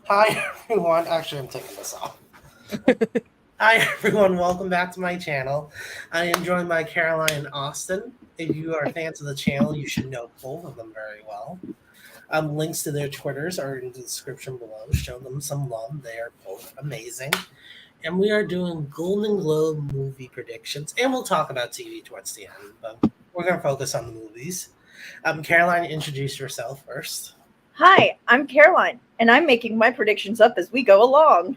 Hi everyone. Actually, I'm taking this off. Hi everyone. Welcome back to my channel. I am joined by Caroline and Austin. If you are fans of the channel, you should know both of them very well. Links to their Twitters are in the description below. Show them some love. They are both amazing. And we are doing Golden Globe movie predictions, and we'll talk about TV towards the end. But we're going to focus on the movies. Caroline, introduce yourself first. Hi, I'm Caroline, and I'm making my predictions up as we go along.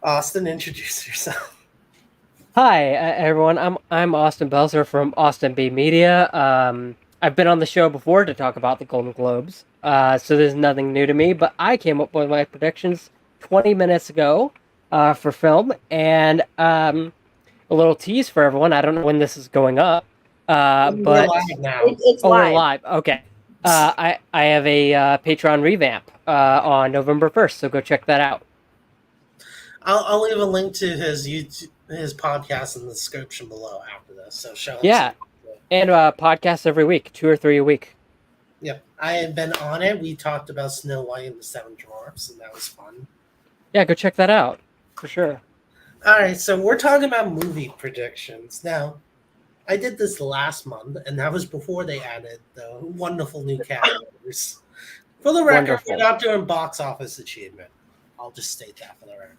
Austin, introduce yourself. Hi, everyone. I'm Austin Belzer from Austin B Media. I've been on the show before to talk about the Golden Globes, so there's nothing new to me. But I came up with my predictions 20 minutes ago for film, and a little tease for everyone. I don't know when this is going up, but we're live now. It's we're live. live. Okay. I have a Patreon revamp on November 1st, so go check that out. I'll leave a link to his YouTube, his podcast in the description below after this. So show him. Yeah, and podcasts every week, 2 or 3 a week. Yep, I have been on it. We talked about Snow White and the Seven Dwarfs, and that was fun. Yeah, go check that out for sure. All right, so we're talking about movie predictions now. I did this last month, and that was before they added the wonderful new categories. For the record, Wonderful. we're not doing box office achievement. I'll just state that for the record.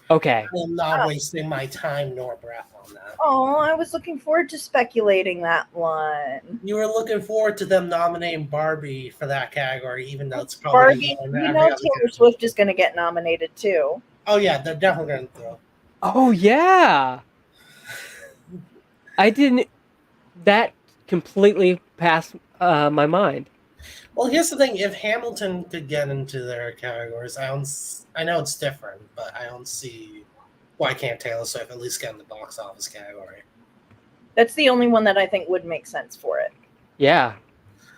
Okay. I'm not wasting my time nor breath on that. Oh, I was looking forward to speculating that one. You were looking forward to them nominating Barbie for that category, even though it's probably Barbie, Taylor Swift is going to get nominated too. Oh yeah, they're definitely going to throw. Oh yeah. I didn't. That completely passed my mind. Well, here's the thing: if Hamilton could get into their categories, I know it's different, but I don't see why can't Taylor Swift at least get in the box office category. That's the only one that I think would make sense for it. Yeah,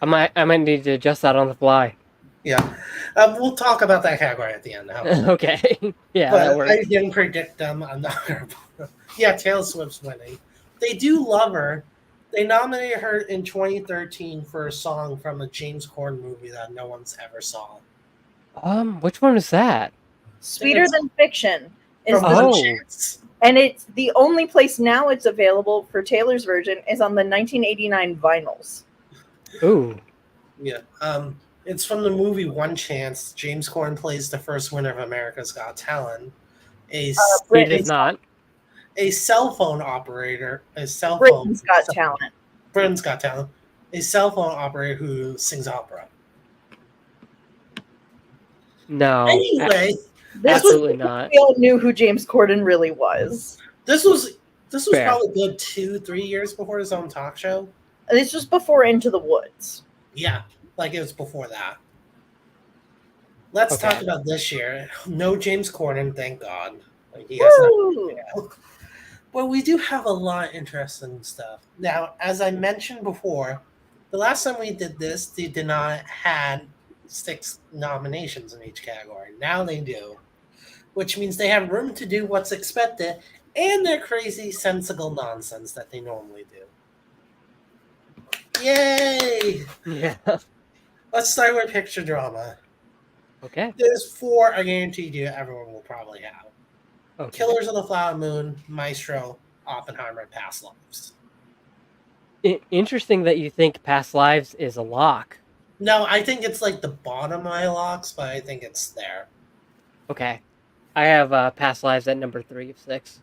I might need to adjust that on the fly. Yeah, we'll talk about that category at the end. Okay. Yeah, but that works. I didn't predict them. I'm not gonna. Yeah, Taylor Swift's winning. They do love her. They nominated her in 2013 for a song from a James Corden movie that no one's ever saw. Which one is that? Sweeter Than Fiction is From the Chance. and it's the only place now it's available for Taylor's version is on the 1989 vinyls. Ooh. Yeah. It's from the movie One Chance. James Corden plays the first winner of America's Got Talent. He does not. A cell phone operator. Britain's Got Talent. Britain's Got Talent. A cell phone operator who sings opera. No. Anyway, Absolutely not. We all knew who James Corden really was. this was Fair. probably good 2-3 years before his own talk show. This was before Into the Woods. Yeah, like it was before that. Let's Okay. talk about this year. No James Corden, thank God. Like, he has Woo! Well, we do have a lot of interesting stuff. Now, as I mentioned before, the last time we did this, they did not have 6 nominations in each category. Now they do, which means they have room to do what's expected and their crazy, sensible nonsense that they normally do. Yay! Yeah. Let's start with picture drama. Okay. There's 4 I guarantee you everyone will probably have. Okay. Killers of the Flower Moon, Maestro, Oppenheimer, and Past Lives. Interesting that you think Past Lives is a lock. No, I think it's like the bottom of my locks, but I think it's there. Okay. I have Past Lives at number 3 of 6.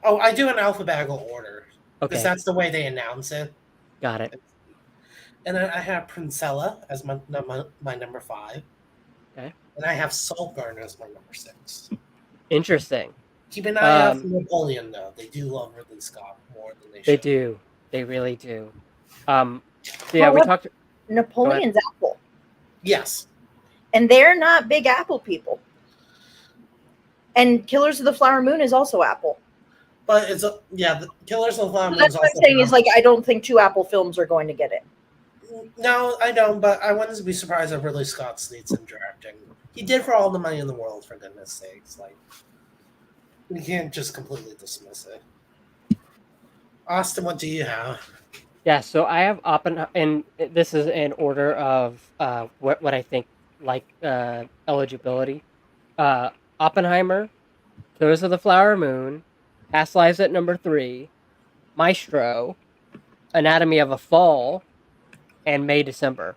Oh, I do an alphabetical order. Okay. Because that's the way they announce it. Got it. And then I have Princella as my number 5. Okay. And I have Saltburn as my number 6. Interesting. Keep an eye out for Napoleon, though. They do love Ridley Scott more than they should. They do. They really do. So yeah, we talked. Napoleon's Apple. Yes. And they're not big Apple people. And Killers of the Flower Moon is also Apple. But it's the Killers of the Flower Moon That's is what also I'm saying is like I don't think 2 Apple films are going to get it. No, I don't, but I wouldn't be surprised if Ridley Scott needs some directing. He did For All the Money in the World, for goodness sakes. Like, we can't just completely dismiss it. Austin, what do you have? Yeah, so I have and this is in order of what I think eligibility. Uh, Oppenheimer, Killers of the Flower Moon, Past Lives at number 3, Maestro, Anatomy of a Fall, and May December.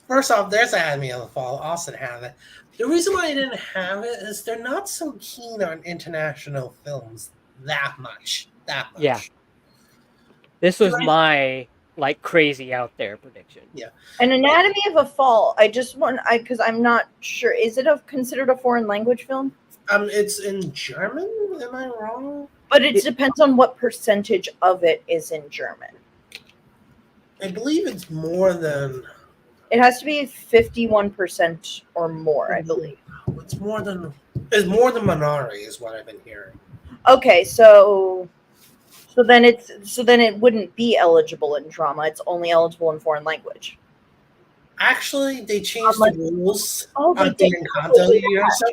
First off, there's Anatomy of the Fall. Austin have it. The reason why I didn't have it is they're not so keen on international films that much. That Yeah, much. this Do was I- my like crazy out there prediction. Yeah. An Anatomy of a Fall. I just want because I'm not sure. Is it considered a foreign language film? It's in German. Am I wrong? But it depends on what percentage of it is in German. I believe it's more than. It has to be 51% or more, I believe. It's more than. It's more than Minari, is what I've been hearing. Okay, so then it wouldn't be eligible in drama. It's only eligible in foreign language. Actually, they changed the rules Oh, they on the did. Encanto year. So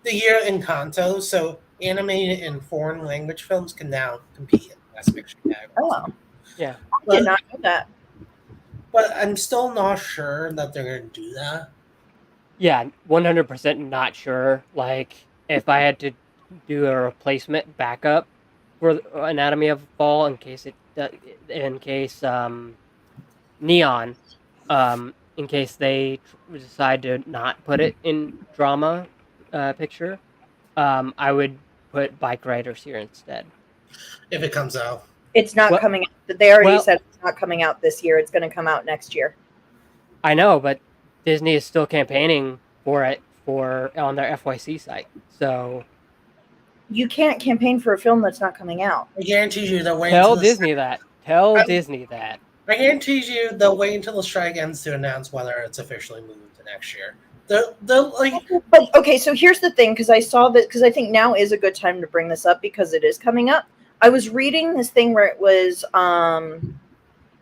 the year Encanto, so animated and foreign language films can now compete in Best Picture categories. Oh, Yeah. I did not know that. But I'm still not sure that they're going to do that. Yeah, 100% not sure. Like, if I had to do a replacement backup for Anatomy of a Fall in case Neon, in case they decide to not put it in drama picture, I would put Bike Riders here instead. If it comes out. It's not Well- coming out. They already well- said it's not coming out this year. It's going to come out next year. I know, but Disney is still campaigning for it on their FYC site. So You can't campaign for a film that's not coming out. I guarantee you they'll wait tell until the Disney that. Tell I- Disney that. I guarantee you they'll wait until the strike ends to announce whether it's officially moved to next year. They'll like But okay, so here's the thing, because I saw that, because I think now is a good time to bring this up because it is coming up. I was reading this thing where it was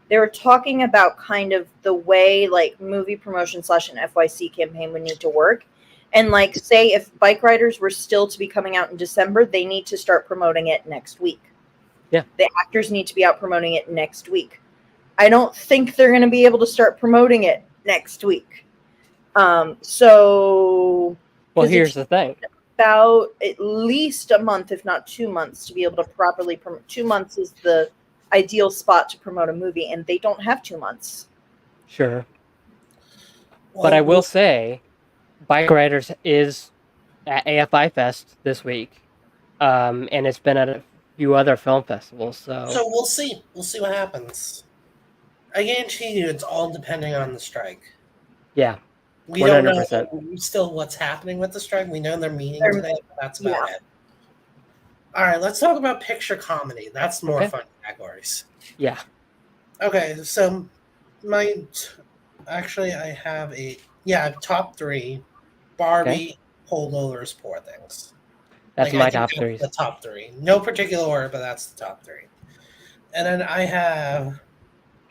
they were talking about kind of the way like movie promotion / an FYC campaign would need to work. And like say if Bike Riders were still to be coming out in December, they need to start promoting it next week. Yeah. The actors need to be out promoting it next week. I don't think they're going to be able to start promoting it next week. So Well, 'cause here's the thing. about at least a month, if not 2 months, to be able to properly promote. 2 months is the ideal spot to promote a movie, and they don't have 2 months. Sure. But I will say, Bike Riders is at AFI Fest this week, and it's been at a few other film festivals. So we'll see. We'll see what happens. I guarantee you it's all depending on the strike. yeah, We don't know 100%. still what's happening with the strike. We know they're meeting They're- today, but that's about it. All right, let's talk about picture comedy. That's more Okay. fun categories. yeah. Okay, so actually I have top 3: Barbie, Holdovers, Poor Things. That's Like, I my think top that's three. The top 3, no particular order, but that's the top 3. And then I have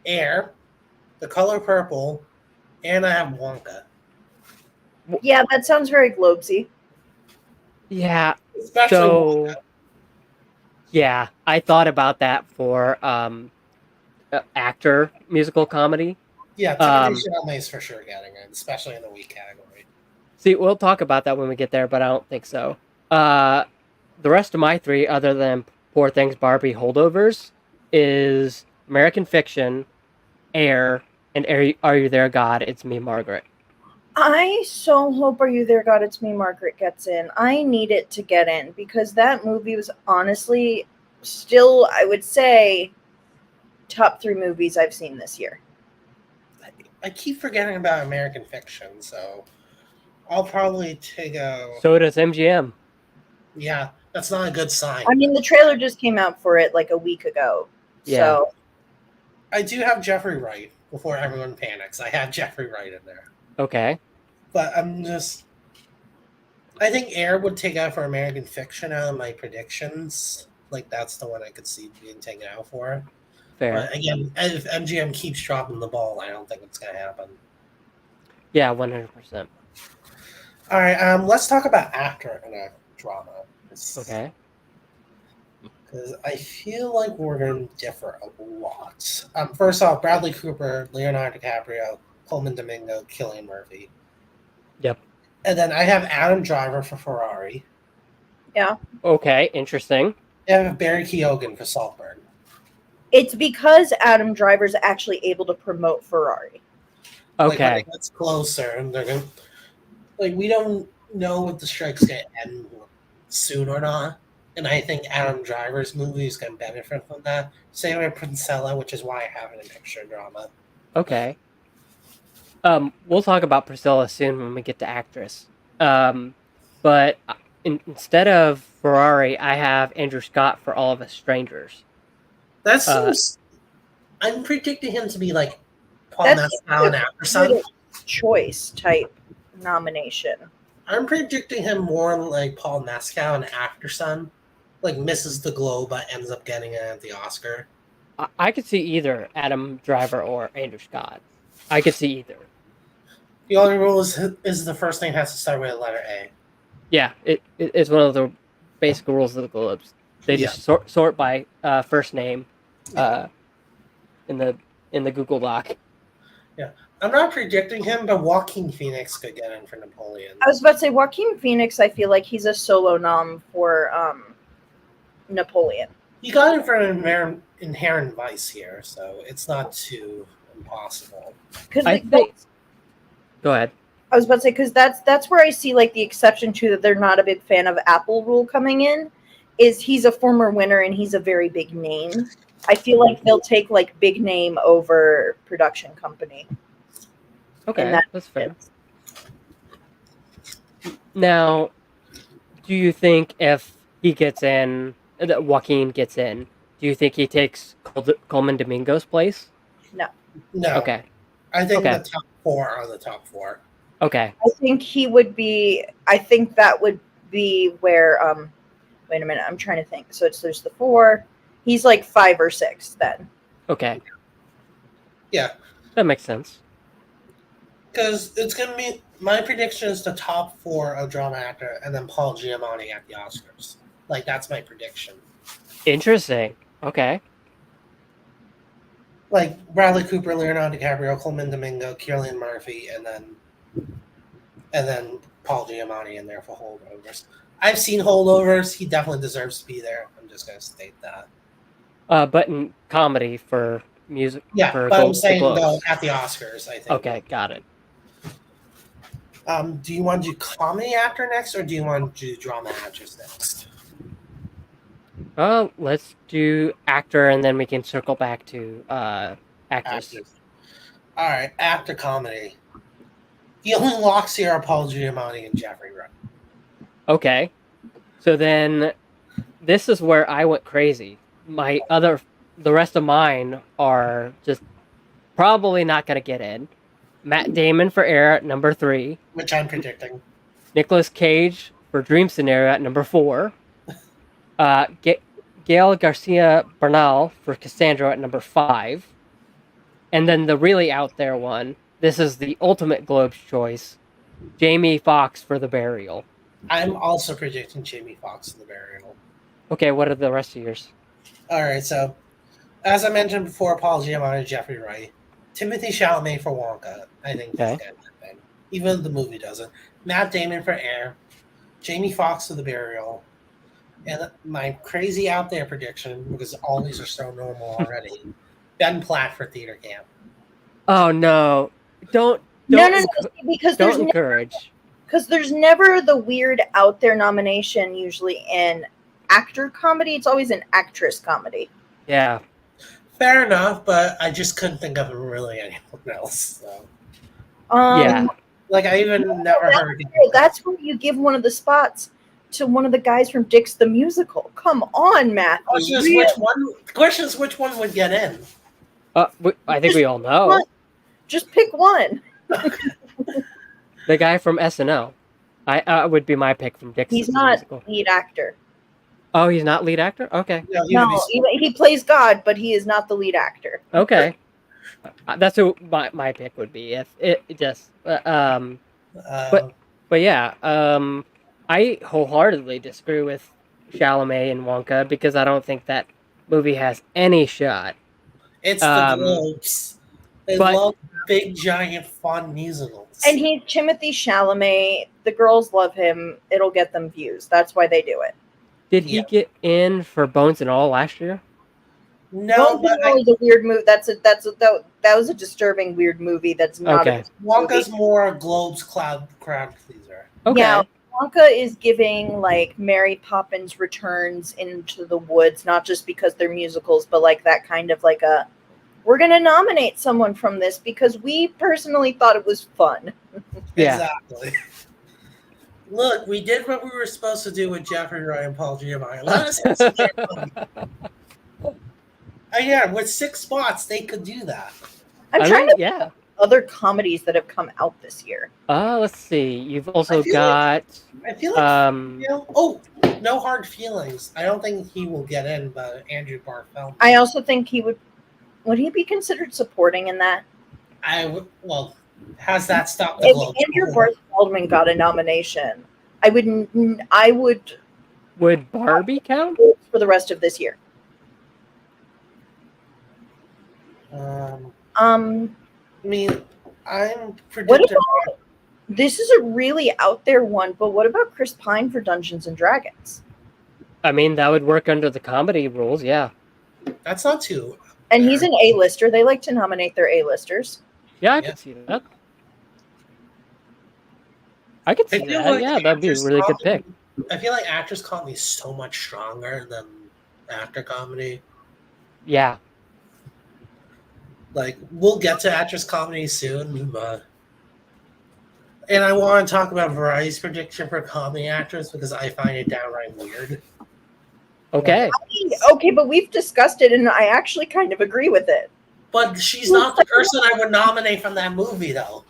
Air, The Color Purple, and I have Wonka. Yeah, that sounds very Globesy. Yeah. Especially So, Wonka. yeah, I thought about that for actor musical comedy. Yeah, Timothée Chalamet is for sure getting it, especially in the weak category. See, we'll talk about that when we get there, but I don't think so. The rest of my 3, other than Poor Things, Barbie, Holdovers, is American Fiction, Air, and Are You There, God? It's Me, Margaret. I so hope Are You There, God? It's Me, Margaret gets in. I need it to get in because that movie was honestly still, I would say, top 3 movies I've seen this year. I keep forgetting about American Fiction, so I'll probably take a. So does MGM. Yeah, that's not a good sign. I mean, the trailer just came out for it like a week ago. Yeah. So I do have Jeffrey Wright before everyone panics. I have Jeffrey Wright in there. Okay. But I think Air would take out for American Fiction out of my predictions. Like, that's the one I could see being taken out for. Fair. But again, if MGM keeps dropping the ball, I don't think it's going to happen. Yeah, 100%. All right, let's talk about actor in a drama. Okay. Because I feel like we're going to differ a lot. First off, Bradley Cooper, Leonardo DiCaprio, Coleman Domingo, Cillian Murphy. Yep. And then I have Adam Driver for Ferrari. Okay, interesting. I have Barry Keoghan for Saltburn. It's because Adam Driver's actually able to promote Ferrari. Like, Okay. when it gets closer, and they're going to... Like, we don't know if the strike's going to end soon or not. And I think Adam Driver's movie is going to benefit from that. Same with Princella, which is why I have it in extra drama. Okay. We'll talk about Priscilla soon when we get to actress. But instead of Ferrari, I have Andrew Scott for All of Us Strangers. That seems... I'm predicting him to be like Paul That's Mescal and Aftersun. Choice type nomination. I'm predicting him more like Paul Mescal and Aftersun. Like misses the Globe but ends up getting it at the Oscar. I could see either Adam Driver or Andrew Scott. I could see either. The only rule is the first name has to start with a letter A. Yeah, it's one of the basic rules of the Globes. They just sort by first name in the Google Doc. I'm not predicting him, but Joaquin Phoenix could get in for Napoleon. I was about to say Joaquin Phoenix. I feel like he's a solo nom for Napoleon. He got in for an Inherent Vice here, so it's not too impossible. I think. Go ahead. I was about to say because that's where I see like the exception to that they're not a big fan of Apple Rule coming in. Is he's a former winner and he's a very big name. I feel like they'll take like big name over production company. Okay, that's fair. Now, do you think if he gets in, that Joaquin gets in, do you think he takes Coleman Domingo's place? No. Okay. I think the top four are the top four. Okay. I think he would be. I think that would be where. Wait a minute. I'm trying to think. So there's the four. He's like 5 or 6 then. Okay. Yeah. That makes sense. Because it's going to be, my prediction is the top 4 of drama actor and then Paul Giamatti at the Oscars. Like, that's my prediction. Interesting. Okay. Like, Bradley Cooper, Leonardo DiCaprio, Coleman Domingo, Cillian Murphy, and then Paul Giamatti in there for holdovers. I've seen holdovers. He definitely deserves to be there. I'm just going to state that. But in comedy for music. Yeah, for but I'm saying though at the Oscars, I think. Okay, got it. Do you want to do comedy actor next, or do you want to do drama actress next? Well, let's do actor, and then we can circle back to actress. All right, actor comedy. The only locks here are Paul Giamatti and Jeffrey Wright. Okay, so then this is where I went crazy. The rest of mine are just probably not going to get in. Matt Damon for Air at number 3. Which I'm predicting. Nicolas Cage for Dream Scenario at number 4. Gail Garcia Bernal for Cassandra at number 5. And then the really out there one, this is the ultimate Globe's choice, Jamie Foxx for The Burial. I'm also predicting Jamie Foxx in The Burial. Okay, what are the rest of yours? All right, so as I mentioned before, Paul Giamatti, Jeffrey Wright, Timothy Chalamet for Wonka. I think that's good. Even if the movie doesn't. Matt Damon for Air, Jamie Foxx for The Burial, and my crazy out there prediction, because all these are so normal already, Ben Platt for Theater Camp. Oh no! Don't No, because don't encourage. Because there's never the weird out there nomination usually in actor comedy. It's always an actress comedy. Yeah. Fair enough, but I just couldn't think of really anyone else. So. Yeah. Like I even never heard. That's where you give one of the spots to one of the guys from Dick's the Musical. Come on, Matthew. Question is which one would get in? I think we all know. Just pick one. The guy from SNL. I would be my pick from Dick's. He's not lead actor. Oh, he's not lead actor? Okay. No, he plays God, but he is not the lead actor. Okay. That's who my pick would be if it just but yeah, I wholeheartedly disagree with Chalamet in Wonka because I don't think that movie has any shot. It's the Globes. They but- love big, giant, fun musicals. And he's Timothy Chalamet. The girls love him. It'll get them views. That's why they do it. Did he Yeah. get in for Bones and All last year? No, Bones but and All is a weird movie. That was a disturbing, weird movie. That's not. Okay. Wonka's more a Globes crowd pleaser. Okay. Yeah, Wonka is giving like Mary Poppins Returns into the Woods, not just because they're musicals, but like that kind of like a. We're gonna nominate someone from this because we personally thought it was fun. Yeah. Exactly. Look, we did what we were supposed to do with Jeffrey Wright and Paul Giamatti. Let us have some damn fun. Yeah, with 6 spots, they could do that. I'm I trying mean, to yeah. think of other comedies that have come out this year. Let's see. You've also I feel got I feel like um. No Hard Feelings. I don't think he will get in, but Andrew Bartholomew. I also think he would he be considered supporting in that? Has that stopped the If Globes? Andrew before? Bartholomew got a nomination, I would Would Barbie count? vote for the rest of this year. I Um, mean, I'm what predicting. about this is a really out there one, but what about Chris Pine for Dungeons and Dragons? I mean, that would work under the comedy rules. Yeah. That's not too. And he's an A-lister. They like to nominate their A-listers. Yeah, I Yeah. could see that. I could see feel that. like Yeah, that'd be a actress really good pick. comedy- I feel like actress comedy is so much stronger than actor comedy. Yeah. Like, we'll get to actress comedy soon, but. And I want to talk about Variety's prediction for comedy actors because I find it downright weird. Okay. Okay, but we've discussed it, and I actually kind of agree with it. But she's not the person I would nominate from that movie, though.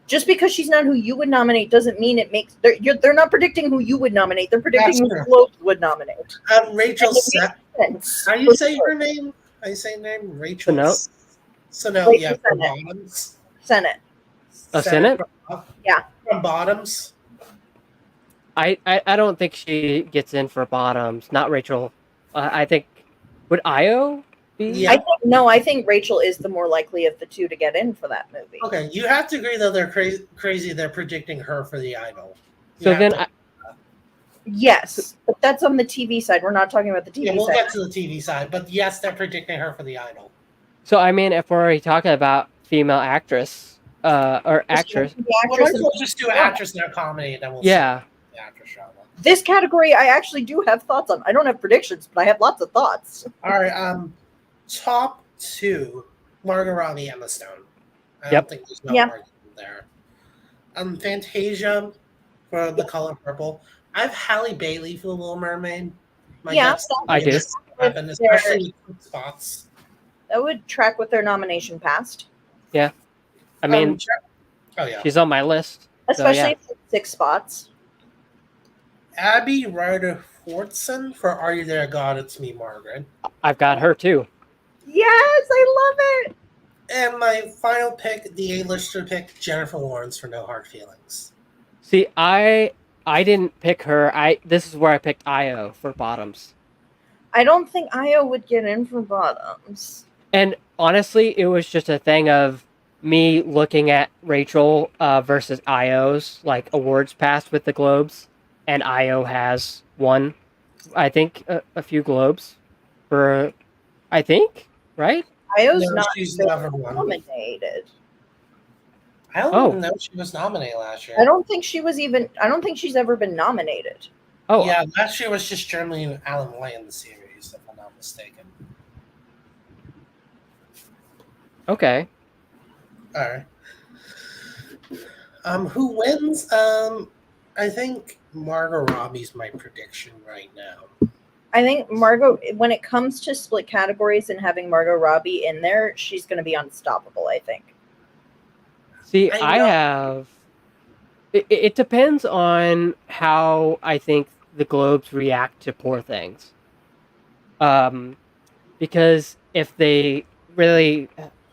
Just because she's not who you would nominate doesn't mean it makes. They're not predicting who you would nominate. They're predicting That's who true. the Globes would nominate. Rachel And it Set. Sense. How do you say her name? How do you say her name? Rachel. Sennott? Sennott, Rachel yeah, from Sennott. Bottoms. Senate. Sennott? Yeah. From Bottoms. I don't think she gets in for Bottoms. Not Rachel. I think would Io be? Yeah. I think Rachel is the more likely of the two to get in for that movie. Okay, you have to agree though they're crazy. They're predicting her for the Idol. You So have then, to- Yes, but that's on the TV side. We're not talking about the TV yeah, we'll side. get to the TV side, but yes, they're predicting her for the Idol. so I mean, if we're already talking about female actress, or actress, The Well, actress might as well just do actress and comedy, and then we'll yeah. see the actress genre. This category, I actually do have thoughts on. I don't have predictions, but I have lots of thoughts. All right, top 2, Margot Robbie, Emma Stone. I Yep. don't think there's no Yeah. argument there. Fantasia for The Color Purple. I have Halle Bailey for The Little Mermaid. My Yeah, guess I is do. this will happen, especially with spots. That would track with their nomination past, I mean, oh yeah, she's on my list. especially for 6 spots. Abby Ryder Fortson for Are You There, God? It's Me, Margaret. I've got her too. Yes, I love it. And my final pick, the A-lister pick, Jennifer Lawrence for No Hard Feelings. See, I didn't pick her. This is where I picked Io for Bottoms. I don't think Io would get in for Bottoms. And honestly, it was just a thing of me looking at Rachel versus Io's like awards past with the Globes, and Io has won, I think, a few Globes for, I think, right? Io's No, not she's been never won. nominated. I don't Oh. even know she was nominated last year. I don't think she's ever been nominated. Oh, Yeah, last year was just Germany and Alan Way in the series, if I'm not mistaken. okay. All right. Who wins? I think Margot Robbie's my prediction right now. I think Margot, when it comes to split categories and having Margot Robbie in there, she's going to be unstoppable, I think. See, I I know. have. It depends on how I think the Globes react to Poor Things. Because if they really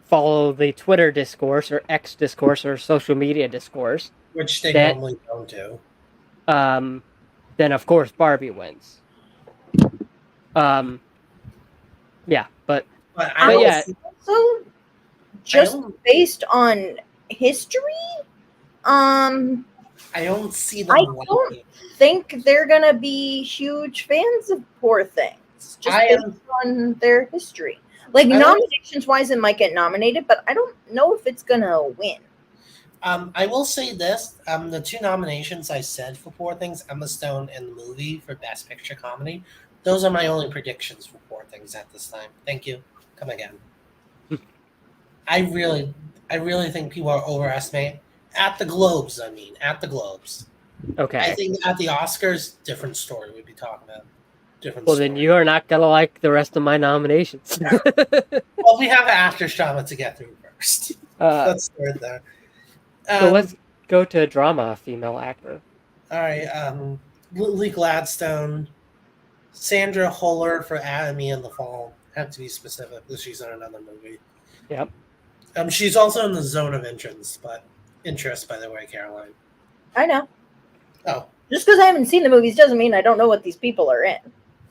follow the Twitter discourse or X discourse or social media discourse, Which they That- normally don't do. then of course Barbie wins. Yeah, but But I But don't yeah. see- Also, just don't- based on history, um, I don't see I them don't liking. think they're gonna be huge fans of Poor Things, just I based am. on their history. Like I don't- nominations wise, it might get nominated, but I don't know if it's gonna win. I will say this: the two nominations I said for Poor Things, Emma Stone and the movie for Best Picture Comedy, those are my only predictions for Poor Things at this time. Thank you. Come again. I really think people are overestimating at the Globes. I mean, at the Globes. I okay. think at the Oscars, different story. We'd be talking about different. Well, story. then you are not gonna like the rest of my nominations. Well, we have an actor's drama to get through first. Let's start there. So let's go to drama female actor. All right. Lily Gladstone, Sandra Huller for Atomy in the Fall. Have to be specific because she's in another movie. Yep. She's also in the Zone of Interest, by the way, Caroline. I know. Oh, Just because I haven't seen the movies doesn't mean I don't know what these people are in.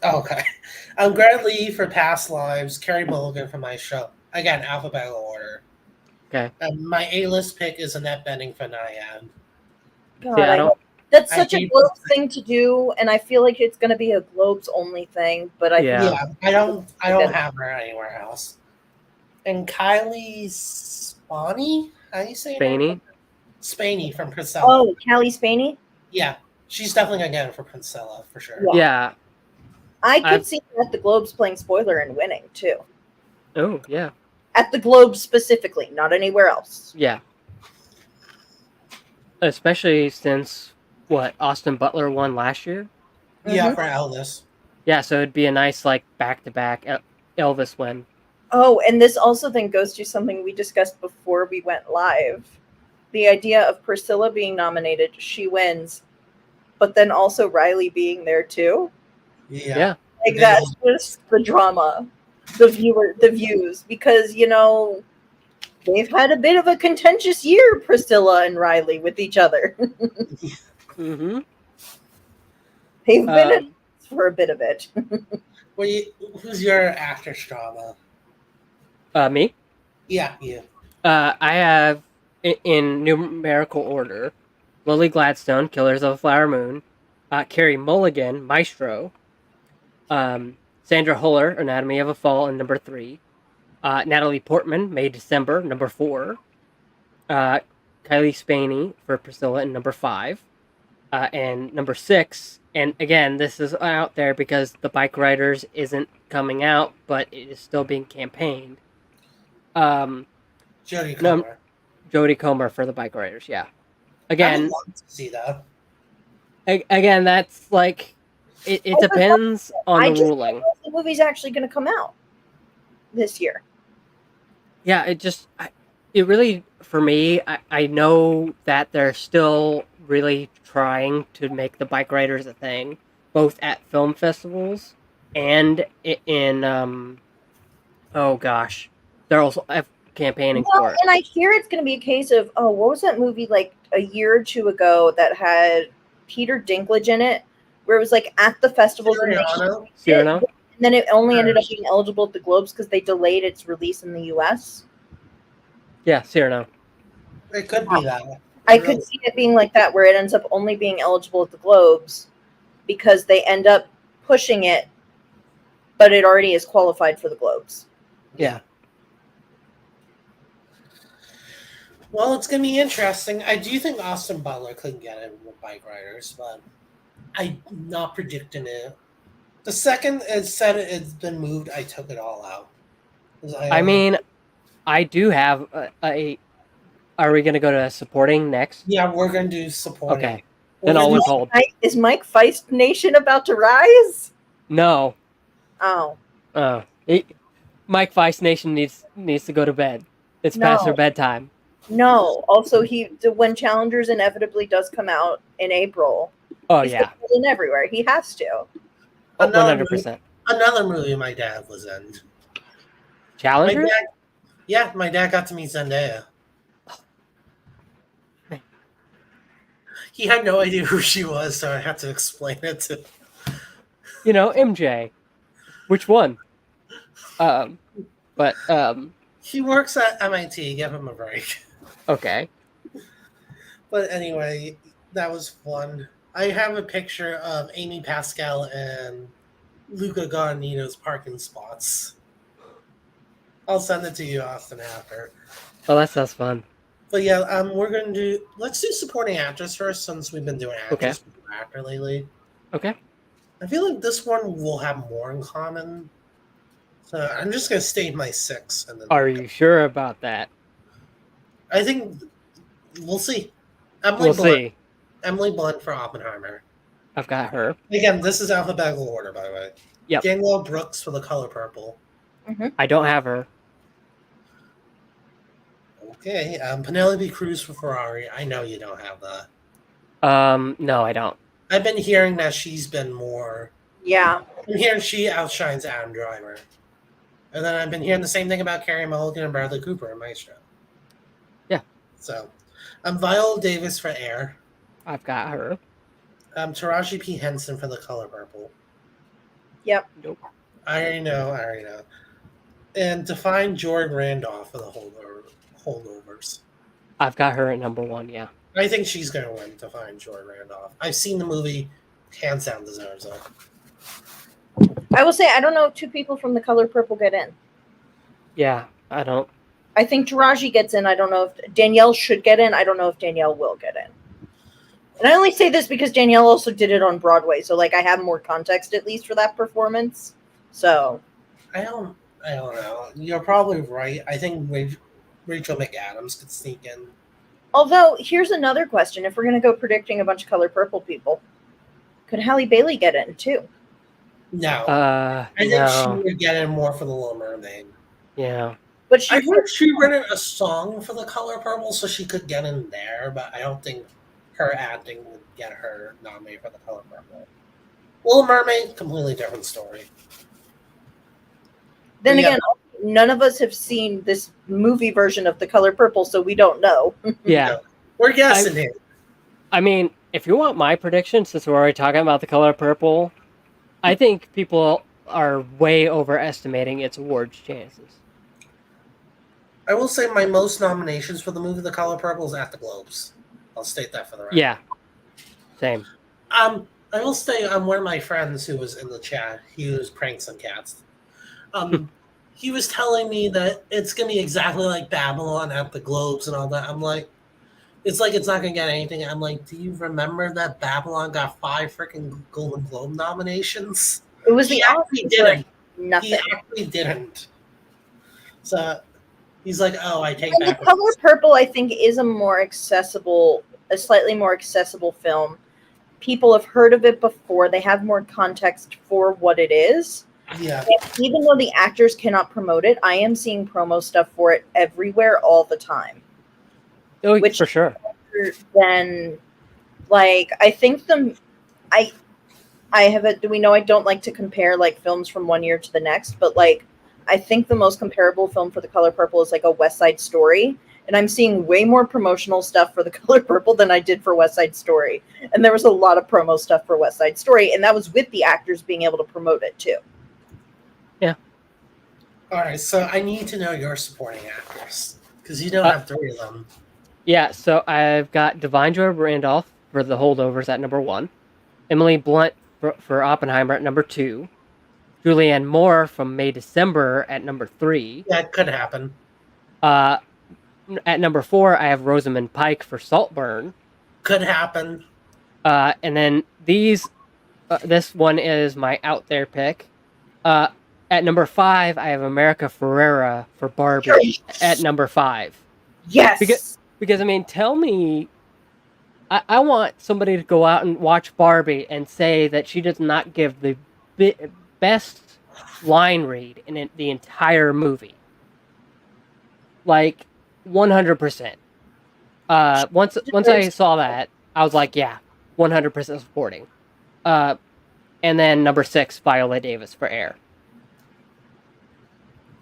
okay. Greta Lee for Past Lives, Carrie Mulligan for My Show. Again, alphabetical order. Okay. My A-list pick is Annette Bening for Nyad. God, Yeah, I I don't. that's I such a hate- Globes thing to do, and I feel like it's going to be a Globes only thing. But I Yeah. Yeah, I don't have her anywhere else. And Kylie Spaney, how do you say her name? Spaney. Spaney from Priscilla. Oh, Callie Spaney. Yeah, she's definitely gonna get it for Priscilla for sure. Yeah. Yeah. I could I've- see her at the Globes playing spoiler and winning too. Oh, yeah. At the Globes specifically, not anywhere else. Yeah. Especially since Austin Butler won last year. Yeah, Mhm. for Elvis. Yeah, so it'd be a nice back-to-back Elvis win. Oh, and this also then goes to something we discussed before we went live. The idea of Priscilla being nominated, she wins, but then also Riley being there too. Yeah. Like They that's just the drama, the views, because they've had a bit of a contentious year, Priscilla and Riley, with each other. Mm-hmm. They've been in for a bit of it. Who's your actor's drama? Me? Yeah, you. I have in numerical order: Lily Gladstone, Killers of the Flower Moon; Carrie Mulligan, Maestro; Sandra Huller, Anatomy of a Fall, in number 3; Natalie Portman, May December, number 4; Kylie Spaney for Priscilla in number 5; and number 6. And again, this is out there because The Bike Riders isn't coming out, but it is still being campaigned. Jodie No, Comer. Jodie Comer for The Bike Riders, yeah. I Again, would love to see that. again, that's it depends on I the just ruling. don't know if the movie's actually going to come out this year. Yeah, it really, for me, I know that they're still really trying to make the bike riders a thing, both at film festivals and in oh gosh, they're also campaigning for it. And I hear it's going to be a case of, oh, what was that movie like a year or two ago that had Peter Dinklage in it, where it was like at the festivals and Siriano? Cyrano? then it only ended up being eligible at the Globes because they delayed its release in the U.S. Yeah, Cyrano. It could be that. I could see it being like that, where it ends up only being eligible at the Globes because they end up pushing it, but it already is qualified for the Globes. Yeah. Well, it's going to be interesting. I do think Austin Butler could get it with Bike Riders, but I'm not predicting it. The second it said it's been moved, I took it all out. 'Cause I mean, I do have a. Are we gonna go to supporting next? yeah, we're going to do supporting. Okay, then I'll withhold. Is Mike Feist Nation about to rise? No. Oh, Mike Feist Nation needs to go to bed. It's past No. their bedtime. no. Also, when Challengers inevitably does come out in April, Oh he's yeah, in everywhere. He has to. 100%. Another movie my dad was in. My Challengers. dad, my dad got to meet Zendaya. He had no idea who she was, so I had to explain it to. You know, MJ. Which one? But He works at MIT. Give him a break. okay. But anyway, that was fun. I have a picture of Amy Pascal and Luca Guadagnino's parking spots. I'll send it to you, Austin, after. Oh, that sounds fun. But yeah, let's do supporting actress first, since we've been doing actress before actor lately. Okay. I feel like this one will have more in common. So I'm just gonna state my 6, and then Are you sure about that? I think we'll see. We'll see. Emily Blunt for Oppenheimer. I've got her. Again, this is alphabetical order, by the way. Yep. Danielle Brooks for The Color Purple. I don't have her. Okay. Penelope Cruz for Ferrari. I know you don't have that. No, I don't. I've been hearing that she's been more. Yeah. I'm hearing she outshines Adam Driver. And then I've been hearing the same thing about Carey Mulligan and Bradley Cooper in Maestro. Yeah. So, Viola Davis for Air. I've got her. Taraji P. Henson for The Color Purple. Yep. Nope. I already know. And Define Jordan Randolph for The Holdovers. I've got her at number 1, yeah. I think she's going to win Define Jordan Randolph. I've seen the movie. Hands down deserves it. I will say I don't know if 2 people from The Color Purple get in. Yeah, I don't. I think Taraji gets in. I don't know if Danielle should get in. I don't know if Danielle will get in. And I only say this because Danielle also did it on Broadway, so like I have more context at least for that performance. So I don't know. You're probably right. I think Rachel McAdams could sneak in. although here's another question: if we're gonna go predicting a bunch of Color Purple people, could Halle Bailey get in too? No. I think no. she would get in more for The Little Mermaid. Yeah. But she I heard she wrote a song for The Color Purple, so she could get in there, but I don't think her acting would get her nominated for The Color Purple. Little Mermaid, completely different story. then Yeah. again, none of us have seen this movie version of The Color Purple, so we don't know. Yeah. We're guessing here. I mean, if you want my prediction, since we're already talking about The Color Purple, I think people are way overestimating its awards chances. I will say my most nominations for the movie The Color Purple is at the Globes. I'll state that for the record. Yeah. Same. I will say one of my friends who was in the chat, he was pranking some cats. He was telling me that it's gonna be exactly like Babylon at the Globes and all that. I'm like, it's not gonna get anything. I'm like, do you remember that Babylon got 5 freaking Golden Globe nominations? It was He the actually opposite. didn't. Nothing. He actually didn't. So he's like, oh, I take And back. The Color Purple, I think, is a slightly more accessible film. People have heard of it before. They have more context for what it is. Yeah. And even though the actors cannot promote it, I am seeing promo stuff for it everywhere all the time. Oh, Which- for sure. Then, like, I think I don't like to compare like films from one year to the next, but like I think the most comparable film for The Color Purple is like a West Side Story, and I'm seeing way more promotional stuff for The Color Purple than I did for West Side Story. And there was a lot of promo stuff for West Side Story, and that was with the actors being able to promote it too. All right, so I need to know your supporting actors because you don't have 3 of them. Yeah, so I've got Divine Joy Randolph for The Holdovers at number 1. Emily Blunt for Oppenheimer at number 2. Julianne Moore from May December at number 3. That could happen. At number 4, I have Rosamund Pike for Saltburn. Could happen. And then this one is my out there pick. At number 5, I have America Ferrera for Barbie at number 5. Yes. Because I mean, tell me, I want somebody to go out and watch Barbie and say that she does not give the best line read in the entire movie. Like 100%. Once I saw that, I was like, yeah, 100% supporting. And then number 6, Viola Davis for Air.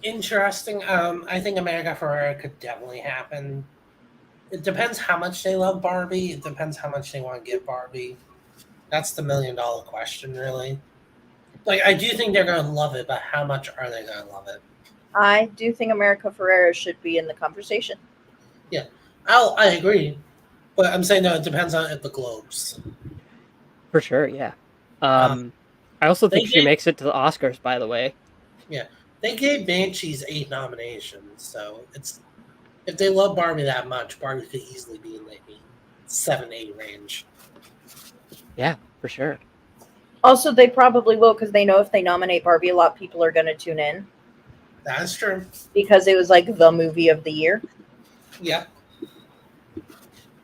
Interesting. I think America Ferrera could definitely happen. It depends how much they love Barbie. It depends how much they want to give Barbie. That's the $1 million question, really. Like, I do think they're gonna love it, but how much are they gonna love it? I do think America Ferrera should be in the conversation. I agree, but I'm saying no. It depends on at the Globes. For sure, yeah. Uh, I also they think she gave- makes it to the Oscars, by the way. They gave Banshees 8 nominations, so it's if they love Barbie that much, Barbie could easily be in like the 7-8 range. Yeah, for sure. Also, they probably will because they know if they nominate Barbie, a lot of people are going to tune in That's true. because it was like the movie of the year. Yeah.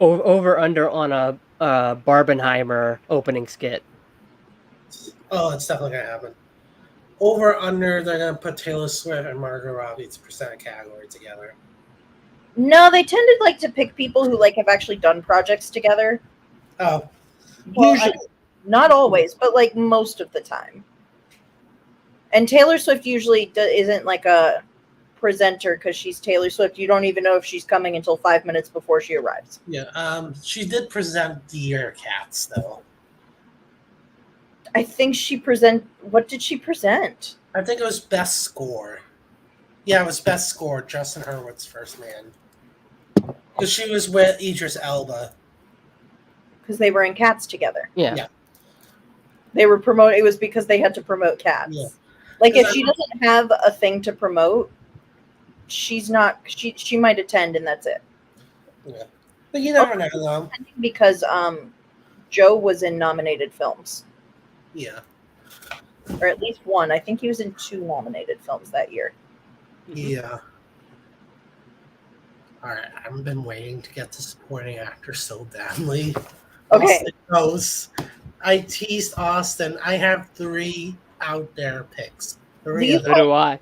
Over under on a Barbenheimer opening skit. Oh, it's definitely gonna happen. Over under, they're gonna put Taylor Swift and Margot Robbie's percent category together. No, they tended like to pick people who like have actually done projects together. Oh, Well, usually, not always, but like most of the time. And Taylor Swift usually isn't like a presenter because she's Taylor Swift. You don't even know if she's coming until 5 minutes before she arrives. yeah. She did present Dear Cats though. I think what did she present? I think it was best score. Yeah, it was best score. Justin Hurwitz's First Man. Because she was with Idris Elba. Because they were in Cats together. Yeah. Yeah. They were promoting. It was because they had to promote Cats. Yeah. Like if Because she doesn't have a thing to promote, she's not. She might attend and that's it. Yeah. But you never know though. Because Joe was in nominated films, Yeah. or at least one. I think he was in 2 nominated films that year. Yeah. Alright, I've been waiting to get to supporting actor so badly. Okay. Austin knows. I teased Austin. I have 3 out there picks. 3 you of So them. do I.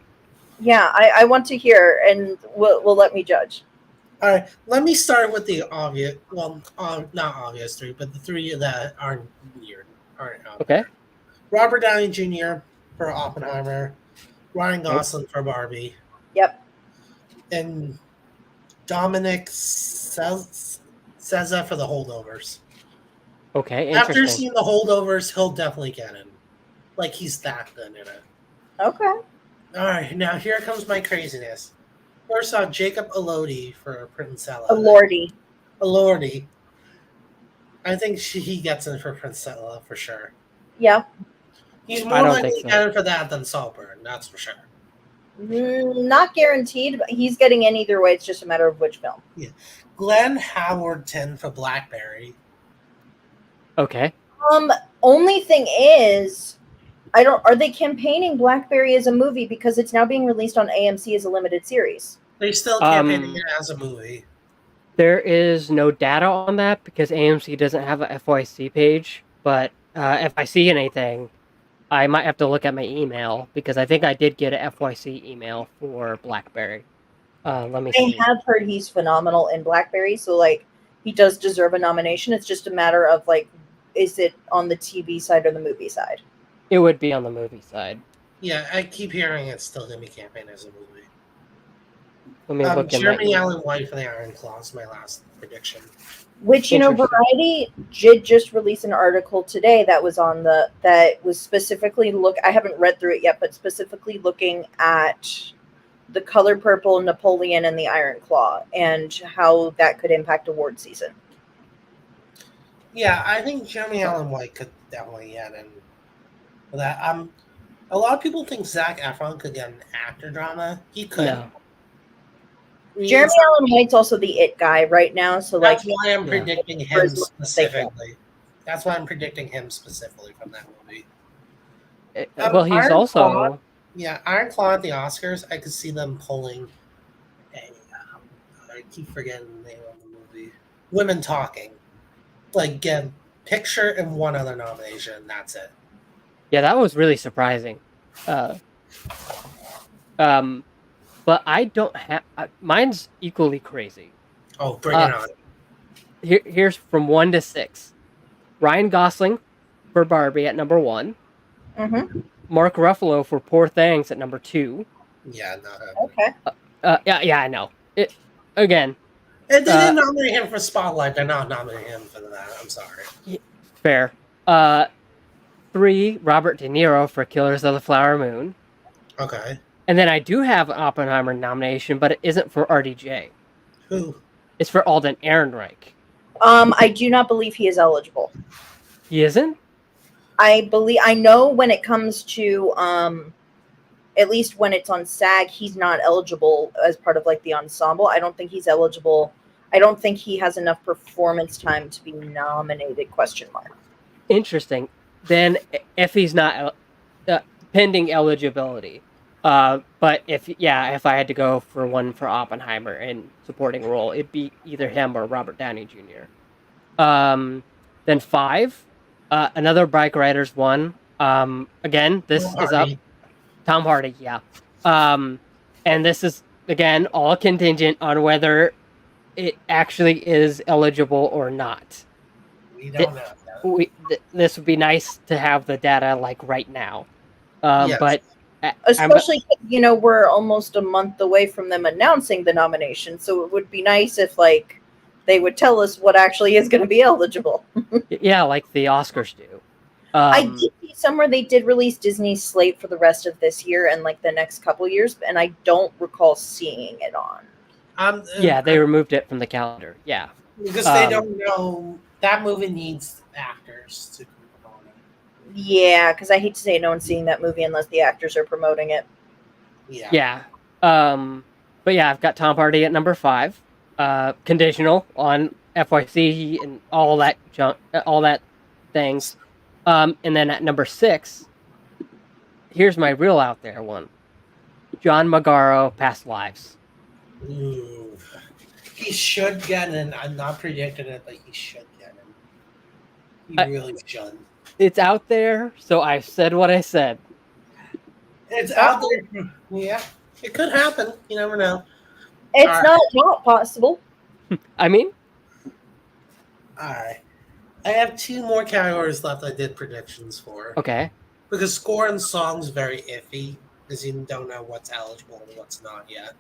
Yeah, I want to hear, and we'll let me judge. All right, let me start with the obvious. Well, not obvious 3, but the 3 that aren't weird. Aren't out Okay. there. Robert Downey Jr. for Oppenheimer, Ryan Gosling for Barbie, Yep. and Dominic Seza for The Holdovers. Okay. After Interesting. seeing The Holdovers, he'll definitely get in. Like he's that good in it. Okay. All right, now here comes my craziness. First off, Jacob Elordi for Princella. Lordy. Elordi. I think he gets in for Princella for sure. Yeah. He's I more don't likely think to so. get in for that than Saltburn, that's for sure. Not guaranteed, but he's getting in either way. It's just a matter of which film. Glenn Howerton for Blackberry. Okay. Only thing is, are they campaigning Blackberry as a movie because it's now being released on AMC as a limited series? They still campaigning it as a movie. There is no data on that because AMC doesn't have a FYC page. But if I see anything, I might have to look at my email because I think I did get a FYC email for Blackberry. Let me I see. have heard he's phenomenal in Blackberry, so like he does deserve a nomination. It's just a matter of like, is it on the TV side or the movie side? It would be on the movie side. Yeah, I keep hearing it's still going to be campaigned as a movie. Let me look in my Jeremy email. Allen White for the Iron Claw is my last prediction. Which, you know, Interesting. Variety did just release an article today that was that was specifically I haven't read through it yet, but specifically looking at the Color Purple, Napoleon, and the Iron Claw and how that could impact award season. Yeah, I think Jeremy Allen White could definitely get in for that. A lot of people think Zac Efron could get an actor drama. He could. No. I mean, Jeremy Allen White's also the it guy right now, so like that's why I'm Yeah. predicting For him as long as they can. specifically. That's why I'm predicting him specifically from that movie. Well, he's Iron also. Claw- Yeah, Iron Claw at the Oscars, I could see them pulling I keep forgetting the name of the movie. Women Talking. Like, get picture and one other nomination, that's it. Yeah, that was really surprising. But I don't have. Mine's equally crazy. Oh, bring it on. Here's from 1 to 6. Ryan Gosling for Barbie at number 1. mm-hmm. Mark Ruffalo for Poor Things at number 2. Yeah, not Okay. Yeah, I know. It again. If they didn't nominate him for Spotlight, they're not nominating him for that. I'm sorry. Fair. 3, Robert De Niro for Killers of the Flower Moon. Okay. And then I do have an Oppenheimer nomination, but it isn't for RDJ. Who? It's for Alden Ehrenreich. I do not believe he is eligible. He isn't? I know when it comes to at least when it's on SAG, he's not eligible as part of like the ensemble. I don't think he's eligible. I don't think he has enough performance time to be nominated, question mark. Interesting. Then if he's not pending eligibility. But if I had to go for one for Oppenheimer in supporting role, it'd be either him or Robert Downey Jr. Then 5, another Bike Riders one. Again, this is up. Tom Hardy, yeah. And this is again all contingent on whether it actually is eligible or not. We don't know. This would be nice to have the data like right now. Yes. But Especially, we're almost a month away from them announcing the nomination, so it would be nice if like they would tell us what actually is going to be eligible. yeah, like the Oscars do. I did see somewhere they did release Disney's slate for the rest of this year and like the next couple years, and I don't recall seeing it on. Yeah, they removed it from the calendar. Yeah, because they don't know that movie needs actors to promote it. Yeah, because I hate to say no one's seeing that movie unless the actors are promoting it. Yeah. Yeah. But yeah, I've got Tom Hardy at number 5. Conditional on FYC and all that junk, all that things. And then at number 6, here's my real out there one. John Magaro, Past Lives. Ooh. He should get in. I'm not predicting it, but he should get in. He really should. It's out there, so I said what I said. It's out there. Yeah. It could happen. You never know. It's not possible. I mean? Alright. I have 2 more categories left I did predictions for. Okay. Because score and song's very iffy, because you don't know what's eligible and what's not yet.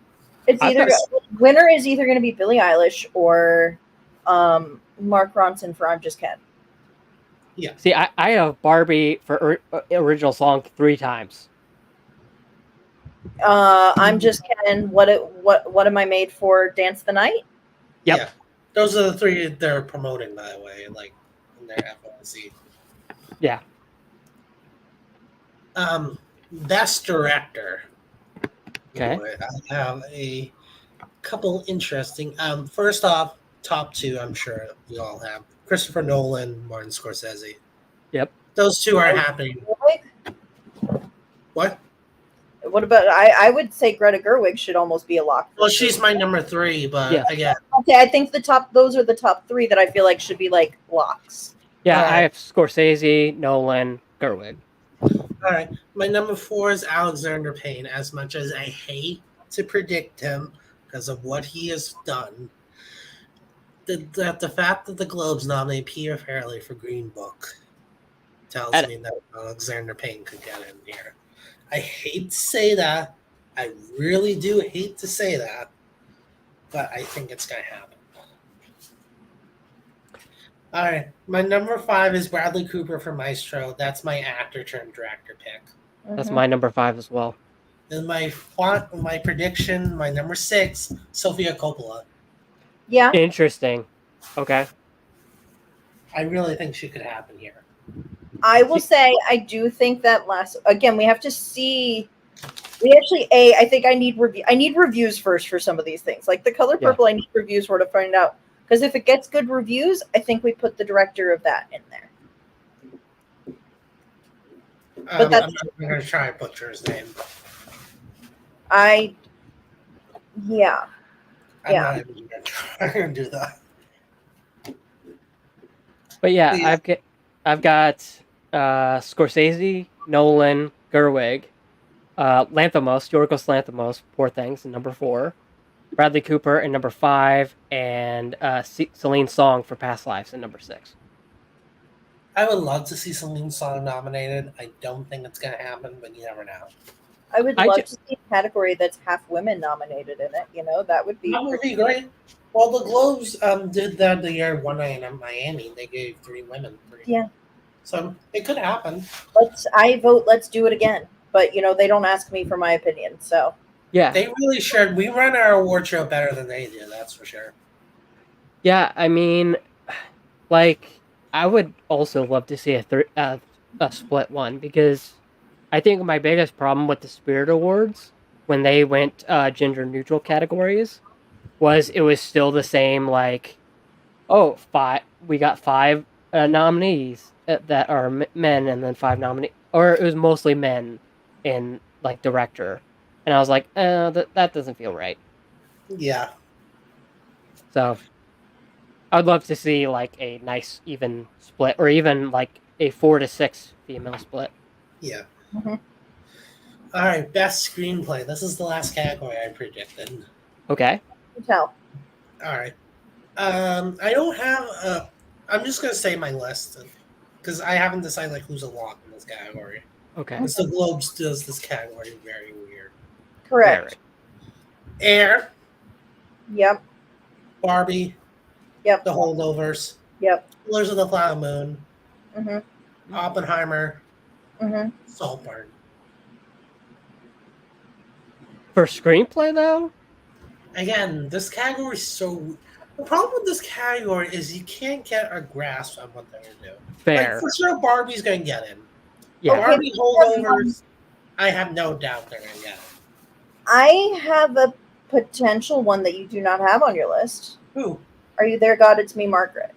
It's either winner is either going to be Billie Eilish or Mark Ronson for I'm Just Ken. Yeah. See, I have Barbie for original song 3 times. I'm Just Ken. What am I made for? Dance the Night. Yep. Yeah. Those are the 3 they're promoting, by the way, like in their FOC. Yeah. Best director. Okay. I have a couple interesting. First off, top 2, I'm sure we all have Christopher Nolan, Martin Scorsese. Yep. Those 2 are happening. What? What about I would say Greta Gerwig should almost be a lock. Well, she's my number 3, but Yeah. again, Okay, I think those are the top 3 that I feel like should be like locks. Yeah, Alright. I have Scorsese, Nolan, Gerwig. all right. My number 4 is Alexander Payne. As much as I hate to predict him because of what he has done, the fact that the Globes nominate Peter Farrelly for Green Book tells me that Alexander Payne could get in here. I hate to say that. I really do hate to say that, but I think it's going to happen. All right. My number 5 is Bradley Cooper for Maestro. That's my actor turned director pick. That's my number 5 as well. And my prediction, my number 6, Sofia Coppola. Yeah. Interesting. Okay. I really think she could happen here. I will say I do think that again we have to see. I think I need reviews first for some of these things. Like The Color Purple, I need reviews for to find out. Because if it gets good reviews, I think we put the director of that in there. I'm not going to try and butcher his name. Yeah. I'm not even going to try and do that. But yeah, I've got Scorsese, Nolan, Gerwig, Lanthimos, Yorgos Lanthimos, Poor Things, in number 4, Bradley Cooper in number 5, and Celine Song for Past Lives in number 6. I would love to see Celine Song nominated. I don't think it's going to happen, but you never know. I would love to see a category that's half women nominated in it. That would be great. Well, the Globes did that the year One Night in Miami. They gave 3 women. Yeah. So it could happen. I vote let's do it again. But they don't ask me for my opinion, so Yeah, They really should. We run our award show better than they do, that's for sure. yeah. I mean, like, I would also love to see a split one because I think my biggest problem with the Spirit Awards when they went gender neutral categories was it was still the same. Like, oh, five. We got five nominees that are men, and then five nominees, or it was mostly men in like director, and I was like, that doesn't feel right. Yeah. So I'd love to see like a nice even split, or even like a 4-6 female split. Yeah. Mhm. All right, best screenplay. This is the last category I predicted. Okay. you tell. All right. I don't have a. I'm just gonna say my list because I haven't decided like who's a lock in this category. Okay. Because the Globes does this category very weird. Correct. Air, Yep. Barbie, Yep. The Holdovers, Yep. Killers of the Flower Moon, Mhm. Oppenheimer, Mhm. Saltburn. For screenplay though, Again, this category is so. The problem with this category is you can't get a grasp on what they're gonna do. fair. Like for sure, Barbie's gonna get in. Yeah. Okay. Barbie Holdovers, I have no doubt they're gonna get it. I have a potential one that you do not have on your list. Who? Are you there, God? It's me, Margaret.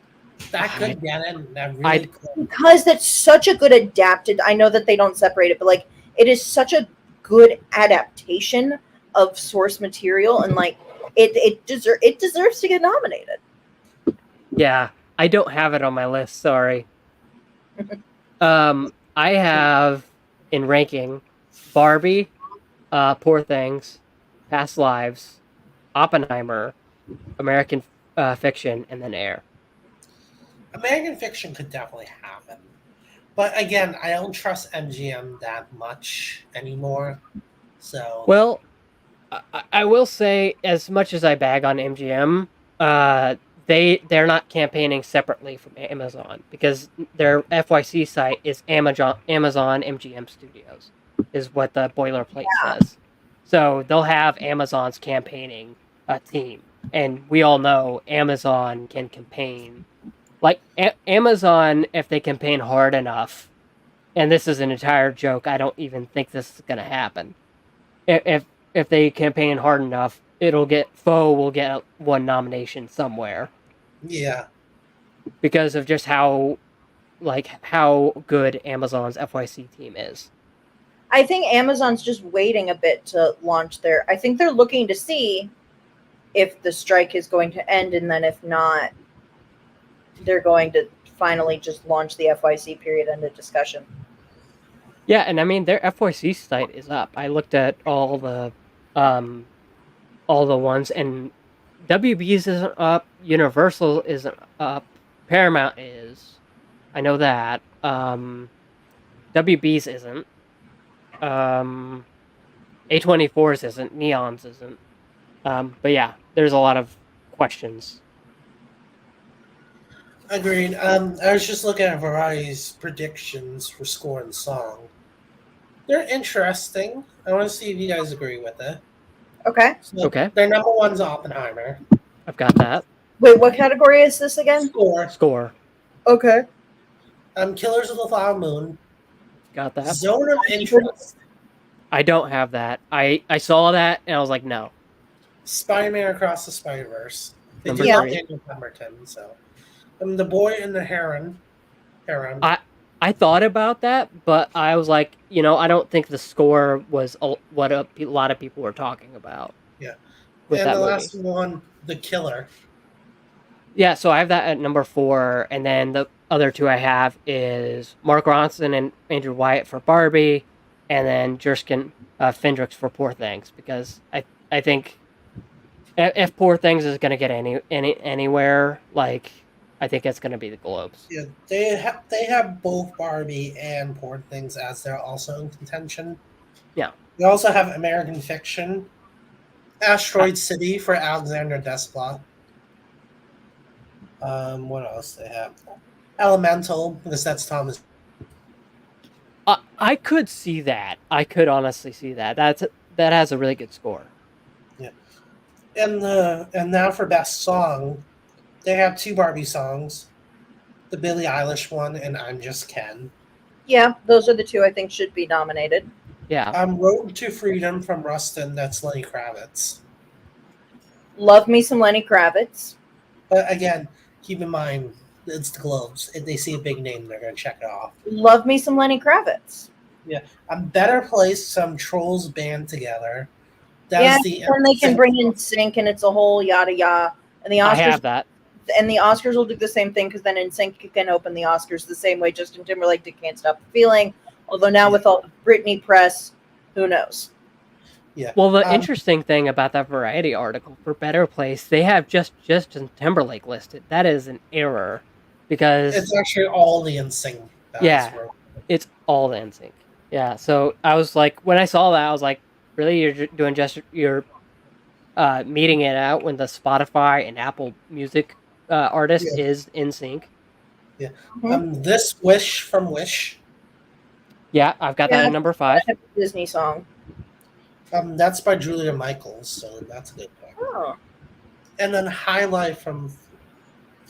That could get in. That really I'd- could. Because that's such a good adapted. I know that they don't separate it, but like it is such a good adaptation of source material, and like it deserves to get nominated. Yeah, I don't have it on my list. Sorry. I have in ranking Barbie, Poor Things, Past Lives, Oppenheimer, American Fiction, and then Air. American Fiction could definitely happen. But again, I don't trust MGM that much anymore. So Well, I will say, as much as I bag on MGM, they're not campaigning separately from Amazon because their FYC site is Amazon MGM Studios, is what the boilerplate says. So they'll have Amazon's campaigning team, and we all know Amazon can campaign. Like Amazon, if they campaign hard enough, and this is an entire joke, I don't even think this is gonna happen. If they campaign hard enough, Foe will get one nomination somewhere yeah. because of just how good Amazon's FYC team is. I think Amazon's just waiting a bit to launch their. I think they're looking to see if the strike is going to end, and then if not, they're going to finally just launch the FYC period under discussion. Yeah, and I mean their FYC site is up. I looked at all the ones, and WB's isn't up. Universal isn't up. Paramount is. I know that. WB's isn't. A24's isn't. Neon's isn't. But yeah, there's a lot of questions. Agreed. I was just looking at Variety's predictions for score and song. They're interesting. I want to see if you guys agree with it. Okay. So Okay. Their number one's Oppenheimer. I've got that. Wait, what category is this again? Score. Okay. Killers of the Flower Moon. Got that. Zone of Interest. I don't have that. I saw that and I was like, no. Spider-Man Across the Spider-Verse. They Number did not three. Daniel Pemberton, so. The Boy and the Heron. I thought about that, but I was like, I don't think the score was what a lot of people were talking about. Yeah. With And that the movie. last one, The Killer. Yeah, so I have that at number 4, and then the other two I have is Mark Ronson and Andrew Wyatt for Barbie, and then Jerskin Fendrix for Poor Things, because I think if Poor Things is going to get anywhere, like I think it's going to be the Globes. Yeah, they have both Barbie and Poor Things as they're also in contention. Yeah. They also have American Fiction, Asteroid City for Alexander Desplat. What else they have? Elemental, because that's Thomas I could see that. I could honestly see that. That has a really good score. And now for best song, they have two Barbie songs, the Billie Eilish one and I'm Just Ken. Yeah, those are the two I think should be nominated. Yeah. Road to Freedom from Rustin, that's Lenny Kravitz. Love me some Lenny Kravitz. But again, keep in mind, it's the Globes. If they see a big name, they're going to check it off. Love me some Lenny Kravitz. Better Place, some Trolls band together. Yeah, That's the and they can bring in Sync, and it's a whole yada yada. And the I Oscars have that. and the Oscars will do the same thing because then NSYNC can open the Oscars the same way Justin Timberlake did Can't Stop the Feeling. Although now with all the Britney press, who knows? Yeah. Well, the interesting thing about that Variety article for Better Place, they have just Justin Timberlake listed. That is an error because It's actually all the NSYNC. Yeah. it's all NSYNC. Yeah. So I was like, when I saw that, I was like, really, you're doing just you're meeting it out when the Spotify and Apple Music artist Yeah. is NSYNC. This Wish from Wish. Yeah, I've got that Yeah. at number 5. Disney song. That's by Julia Michaels, so that's a good pick. Oh. And then Highlight from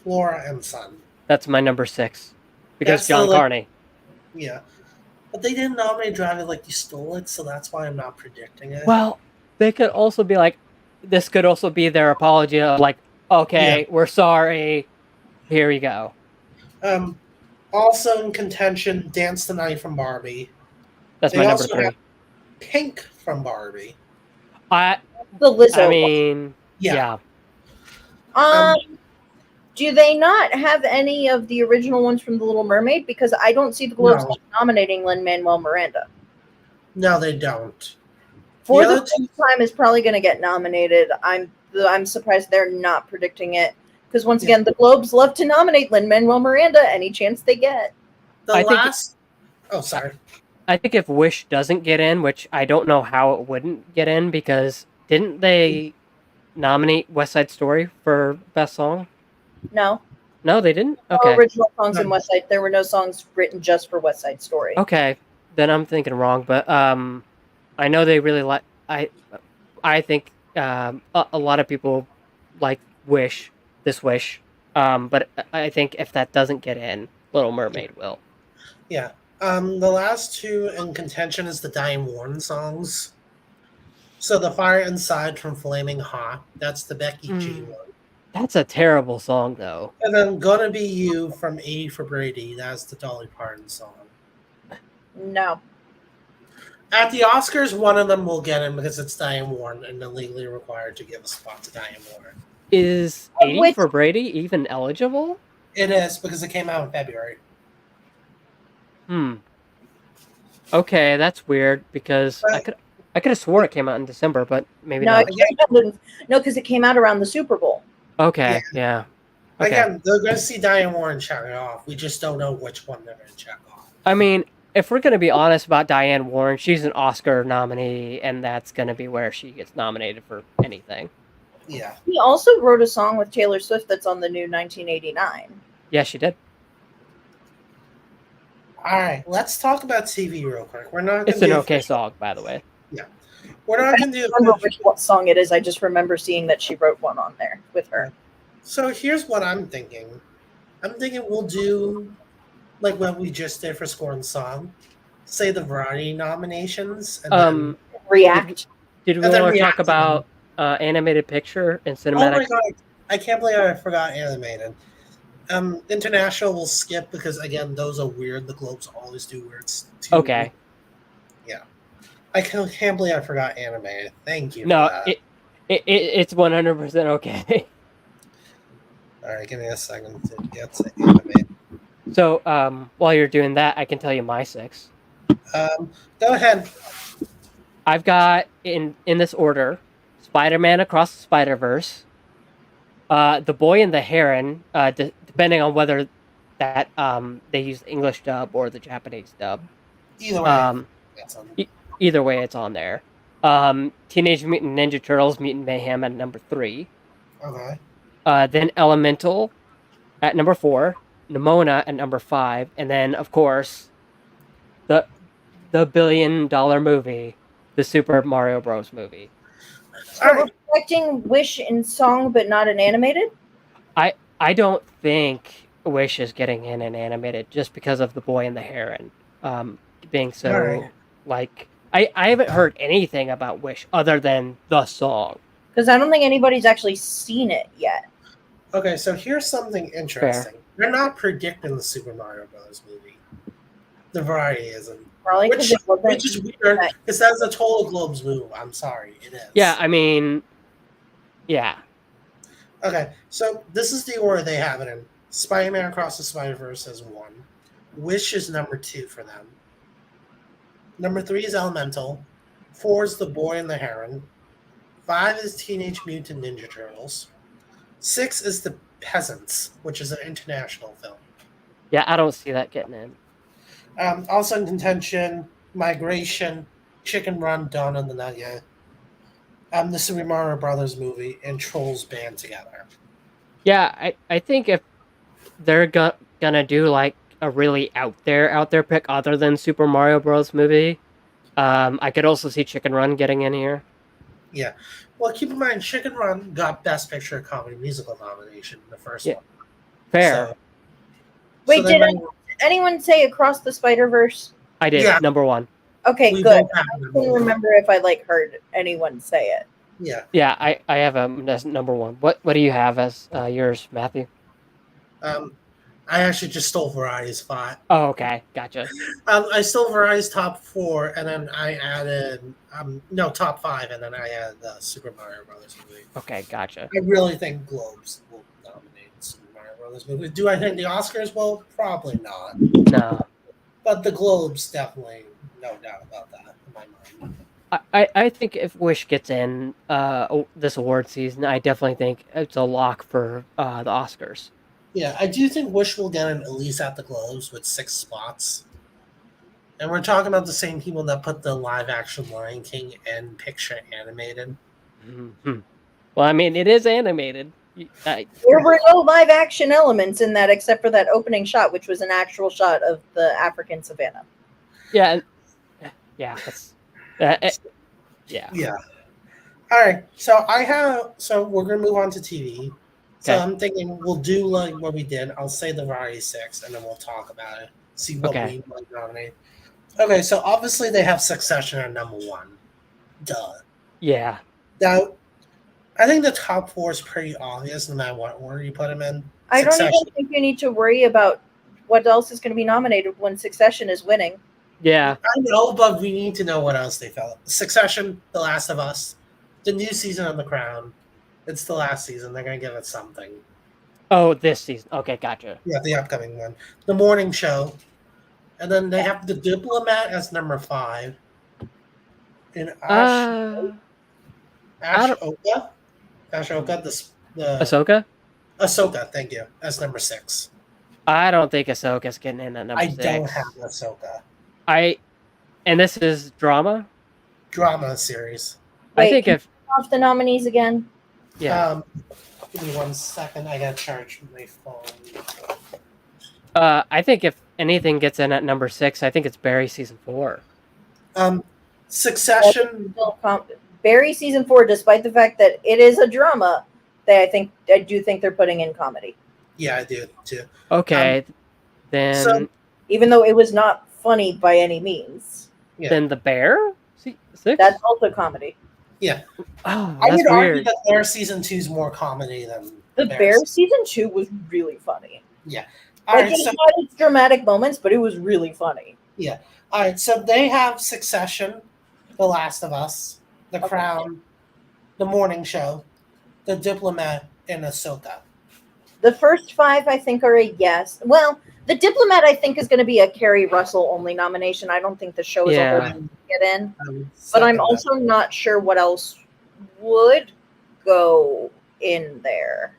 Flora and Son. That's my number 6 because That's John the, like- Carney. Yeah. But they didn't nominate Drive It Like You Stole It, so that's why I'm not predicting it. Well, they could also be like, this could also be their apology of like, okay, we're sorry, here you go. Also in contention, Dance the Night from Barbie. That's They my number also 3. have Pink from Barbie. I The Lizzo. mean, Yeah. yeah. Do they not have any of the original ones from The Little Mermaid? Because I don't see the Globes No. nominating Lin-Manuel Miranda. No, they don't. For The the other First Time is probably going to get nominated. I'm surprised they're not predicting it. Because once again, the Globes love to nominate Lin-Manuel Miranda any chance they get. I think sorry. I think if Wish doesn't get in, which I don't know how it wouldn't get in, because didn't they nominate West Side Story for Best Song? No. No, they didn't? No Okay. original songs in No. West Side. There were no songs written just for West Side Story. Okay. Then I'm thinking wrong, but I know they really like I think a lot of people like Wish, but I think if that doesn't get in, Little Mermaid will. Yeah. The last two in contention is the Diane Warren songs. So the Fire Inside from Flaming Hot, that's the Becky G one. That's a terrible song, though. And then Gonna Be You from 80 for Brady, that's the Dolly Parton song. No. At the Oscars, one of them will get in because it's Diane Warren and they're legally required to give a spot to Diane Warren. Is Oh, 80 wait. for Brady even eligible? It is because it came out in February. Okay, that's weird because I could have swore it came out in December, but maybe No, not. because it came out around the Super Bowl. Okay, yeah. Okay. Again, they're going to see Diane Warren check it off. We just don't know which one they're going to check off. I mean, if we're going to be honest about Diane Warren, she's an Oscar nominee, and that's going to be where she gets nominated for anything. Yeah. He also wrote a song with Taylor Swift that's on the new 1989. Yeah, she did. All right, let's talk about TV real quick. We're not. It's gonna an do okay official- song, by the way. We're not going to I do. don't remember what song it is. I just remember seeing that she wrote one on there with her. So here's what I'm thinking. I'm thinking we'll do like what we just did for Score and Song. Say the variety nominations. And React. Did we And then want to react talk to them. about animated picture and then, oh my cinematic? god! I can't believe I forgot animated. International will skip because again, those are weird. The Globes always do weird. Okay. I can't believe I forgot animated. Thank you. No, for that. it's 100% okay. All right, give me a second to get to animated. So, while you're doing that, I can tell you my 6. Go ahead. I've got in this order: Spider-Man Across the Spider-Verse, The Boy and the Heron, depending on whether that they use the English dub or the Japanese dub. Either way, that's on. Either way, it's on there. Teenage Mutant Ninja Turtles: Mutant Mayhem at number 3. Okay. Then Elemental at number 4. Nimona at number 5, and then of course the the $1 billion movie, the Super Mario Bros. Movie. So All right. reflecting Wish in song, but not an animated. I don't think Wish is getting in an animated just because of the Boy and the Heron being so Alright. like I haven't heard anything about Wish other than the song. Because I don't think anybody's actually seen it yet. Okay, so here's something interesting. They're not predicting the Super Mario Brothers movie. The variety isn't. Probably Which, because it wasn't. which is weird, because that's a Total Globes move. I'm sorry, it is. Yeah, I mean, yeah. Okay, so this is the order they have it in. Spider-Man Across the Spider-Verse is 1. Wish is number 2 for them. Number 3 is Elemental. 4 is The Boy and the Heron. 5 is Teenage Mutant Ninja Turtles. 6 is The Peasants, which is an international film. Yeah, I don't see that getting in. Also in contention, Migration, Chicken Run, Dawn of the Nugget, the Super Mario Brothers movie, and Trolls Band Together. Yeah, I think if they're gonna do like a really out there pick other than Super Mario Bros. Movie, I could also see Chicken Run getting in here. Yeah. Well, keep in mind, Chicken Run got Best Picture Comedy Musical nomination in the first Yeah. one. Fair. So, Wait, they did might- anyone say Across the Spider-Verse? I did Yeah. number 1. Okay, we good. both have I them. couldn't remember if I heard anyone say it. Yeah. Yeah, I have as number 1. What do you have as yours, Matthew? I actually just stole Variety's spot. Oh, okay, gotcha. I stole Variety's top 4, and then I added top 5, and then I added the Super Mario Brothers movie. Okay, gotcha. I really think Globes will nominate Super Mario Brothers movie. Do I think the Oscars will? Probably not. No, But the Globes definitely, no doubt about that in my mind. I think if Wish gets in this award season, I definitely think it's a lock for the Oscars. Yeah, I do think Wish will get in at least at the Globes with 6 spots. And we're talking about the same people that put the live action Lion King and picture animated. Mhm. Well, I mean, it is animated. There were no live action elements in that except for that opening shot, which was an actual shot of the African savannah. Yeah, yeah, that's, yeah. Yeah. All right. So we're gonna move on to TV. So Okay. I'm thinking we'll do like what we did. I'll say the Variety 6, and then we'll talk about it. See what Okay. we might nominate. Okay. So obviously they have Succession at number 1. Duh. Yeah. Now, I think the top 4 is pretty obvious no matter what order you put them in. I don't Succession. even think you need to worry about what else is going to be nominated when Succession is winning. Yeah. I know, but we need to know what else they felt. Succession, The Last of Us, the new season of The Crown. It's the last season. They're gonna give it something. Oh, this season. Okay, gotcha. Yeah, the upcoming one. The Morning Show. And then they have The Diplomat as number 5. And I Ashoka. Ashoka, the Ahsoka? Ahsoka, thank you. As number 6. I don't think Ahsoka's getting in at number I 6. don't have Ahsoka. And this is drama. Drama series. I Wait, think if Off the nominees again. yeah, Give me 1 second. I gotta charge my phone. I think if anything gets in at number 6, I think it's Barry season 4. Succession. Barry season 4, despite the fact that it is a drama, I do think they're putting in comedy, Yeah, I do too. Okay, then so- even though it was not funny by any means. Yeah. then the Bear 6. That's also comedy. Oh, I that's would argue weird. that their season 2 is more comedy than The Bear season 2 was really funny. All Like, right, it so had its dramatic moments, but it was really funny. all right, so they have Succession, The Last of Us, The Okay. Crown, The Morning Show, The Diplomat, and Ahsoka. The first 5, I think, are a yes. Well, The Diplomat, I think, is going to be a Kerry Russell only nomination. I don't think the show as a whole Yeah. can get in. But Second I'm that. also not sure what else would go in there.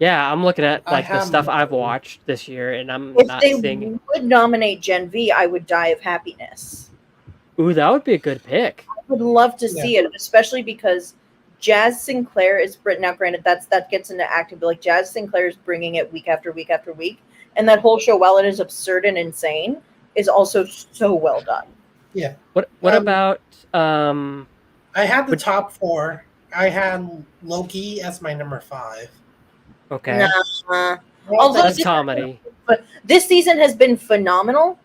Yeah, I'm looking at I like the have stuff no I've clue. watched this year, and I'm If not they seeing. would nominate Gen V, I would die of happiness. Ooh, that would be a good pick. I would love to see it, especially because Jazz Sinclair is now. Granted, that gets into acting, but like Jazz Sinclair is bringing it week after week after week, and that whole show, while it is absurd and insane, is also so well done. Yeah. What Um, about I had the But- top 4. I had Loki as my number 5. okay. Nah. I don't Although think That's comedy. But this season has been phenomenal,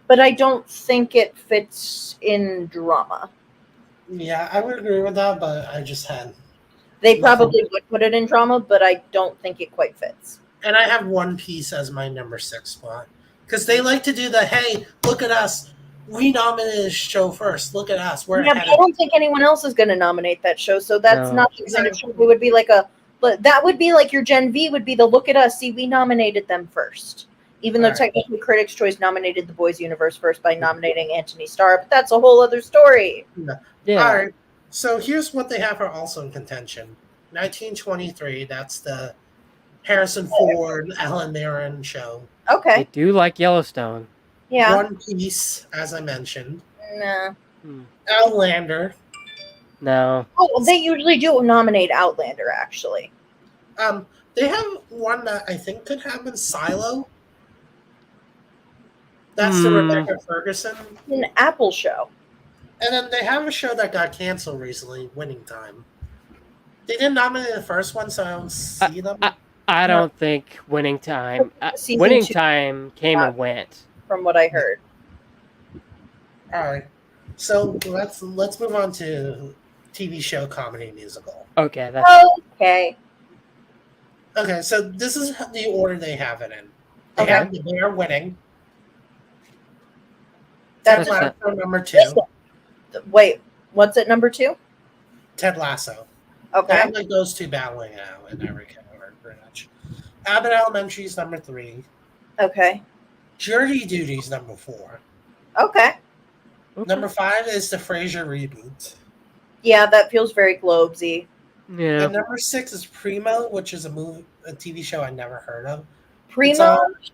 but I don't think it fits in drama. yeah, I would agree with that, but I just had. They Nothing. probably would put it in drama, but I don't think it quite fits. And I have One Piece as my number 6 spot. Because they like to do the, hey, look at us. We nominated this show first. Look at us. We're Yeah, but ahead I of don't think anyone else is going to nominate that show, so that's No. not the kind of show. It would be like but that would be like your Gen V would be the look at us. See, we nominated them first, even though Right. technically Critics' Choice nominated The Boys Universe first by nominating Anthony Starr, but that's a whole other story. Yeah. All right. So here's what they have for also in contention 1923. That's the Harrison Ford, Alan Mirren show. They Okay, do like Yellowstone. yeah, One Piece, as I mentioned. nah. Hmm. Outlander. No. Oh, well, they usually do nominate Outlander, actually. They have one that I think could happen, Silo. That's the Hmm. Rebecca Ferguson. An Apple show. And then they have a show that got canceled recently, Winning Time. They didn't nominate the first one, so I don't see them. I No. don't think Winning Time. Season Winning 2. Time came and went. From what I heard. All right. So let's move on to TV show comedy musical. Okay, that's Okay. Okay, so this is the order they have it in. They Okay. have The Bear winning. That's Ted That's Lasso number 2. Wait, what's at number 2? Ted Lasso. They Okay. have like those two battling out in every category, pretty much. Abbott Elementary is number 3. Okay. Jury Duty's number 4. Okay. Number 5 is the Frasier reboot. Yeah, that feels very Globesy. yeah. And number 6 is Primo, which is a TV show I never heard of. Primo, on- it's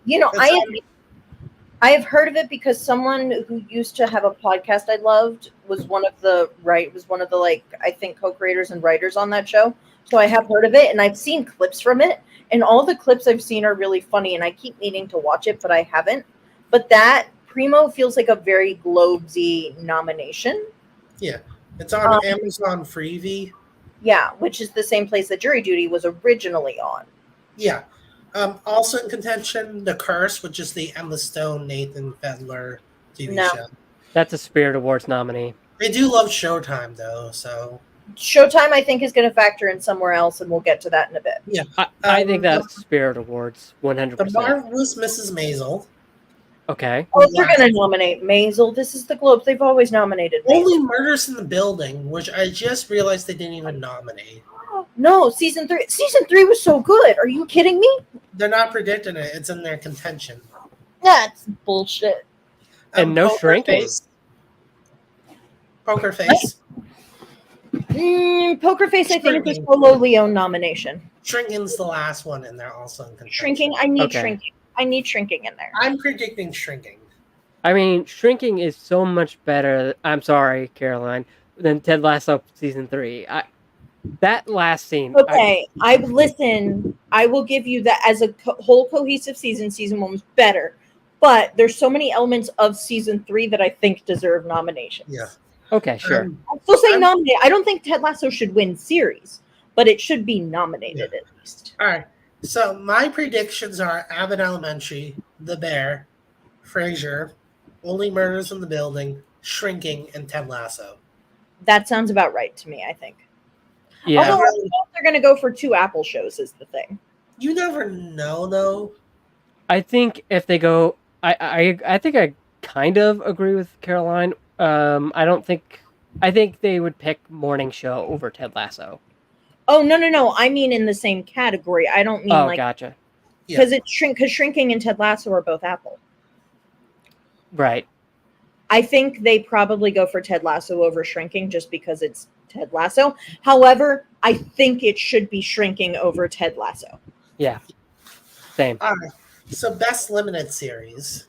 I have heard of it because someone who used to have a podcast I loved was one of the like I think co-creators and writers on that show. So I have heard of it and I've seen clips from it, and all the clips I've seen are really funny and I keep needing to watch it, but I haven't. But that Primo feels like a very Globesy nomination. It's on Amazon Freevee. Yeah, which is the same place that Jury Duty was originally on. Yeah. Also in contention, The Curse, which is the Emma Stone, Nathan Fielder TV No. show. That's a Spirit Awards nominee. They do love Showtime, though, so... Showtime, I think, is going to factor in somewhere else, and we'll get to that in a bit. I think Um, that's Spirit Awards, 100%. The Marvelous Mrs. Maisel. Okay. Oh, they're going to nominate Maisel. This is the Globes. They've always nominated Maisel. Only Murders in the Building, which I just realized they didn't even nominate. No, season 3. Season 3 was so good. Are you kidding me? They're not predicting it. It's in their contention. That's bullshit. And no Poker shrinking. Face. Poker Face. Poker Face, I think, is a Shrinking. solo Leon nomination. Shrinking's the last one, and they're also in contention. Shrinking. I need Okay. shrinking. I need shrinking in there. I'm predicting Shrinking. I mean, Shrinking is so much better. I'm sorry, Caroline, than Ted Lasso season 3. That last scene. Okay, I listen. I will give you that as a whole cohesive season. Season 1 was better, but there's so many elements of season 3 that I think deserve nominations. Yeah. Okay, sure. I'm still saying I'm- nominate. I don't think Ted Lasso should win series, but it should be nominated at least. All right. So my predictions are Abbott Elementary, The Bear, Frasier, Only Murders in the Building, Shrinking, and Ted Lasso. That sounds about right to me. I think. Yeah. Although I don't know if they're going to go for 2 Apple shows is the thing. You never know, though. I think if they go, I think I kind of agree with Caroline. I think they would pick Morning Show over Ted Lasso. Oh no! I mean in the same category. I don't mean Oh, like gotcha. because Shrinking and Ted Lasso are both Apple. Right. I think they probably go for Ted Lasso over Shrinking just because it's Ted Lasso. However, I think it should be Shrinking over Ted Lasso. Yeah. Same. All right. So best limited series.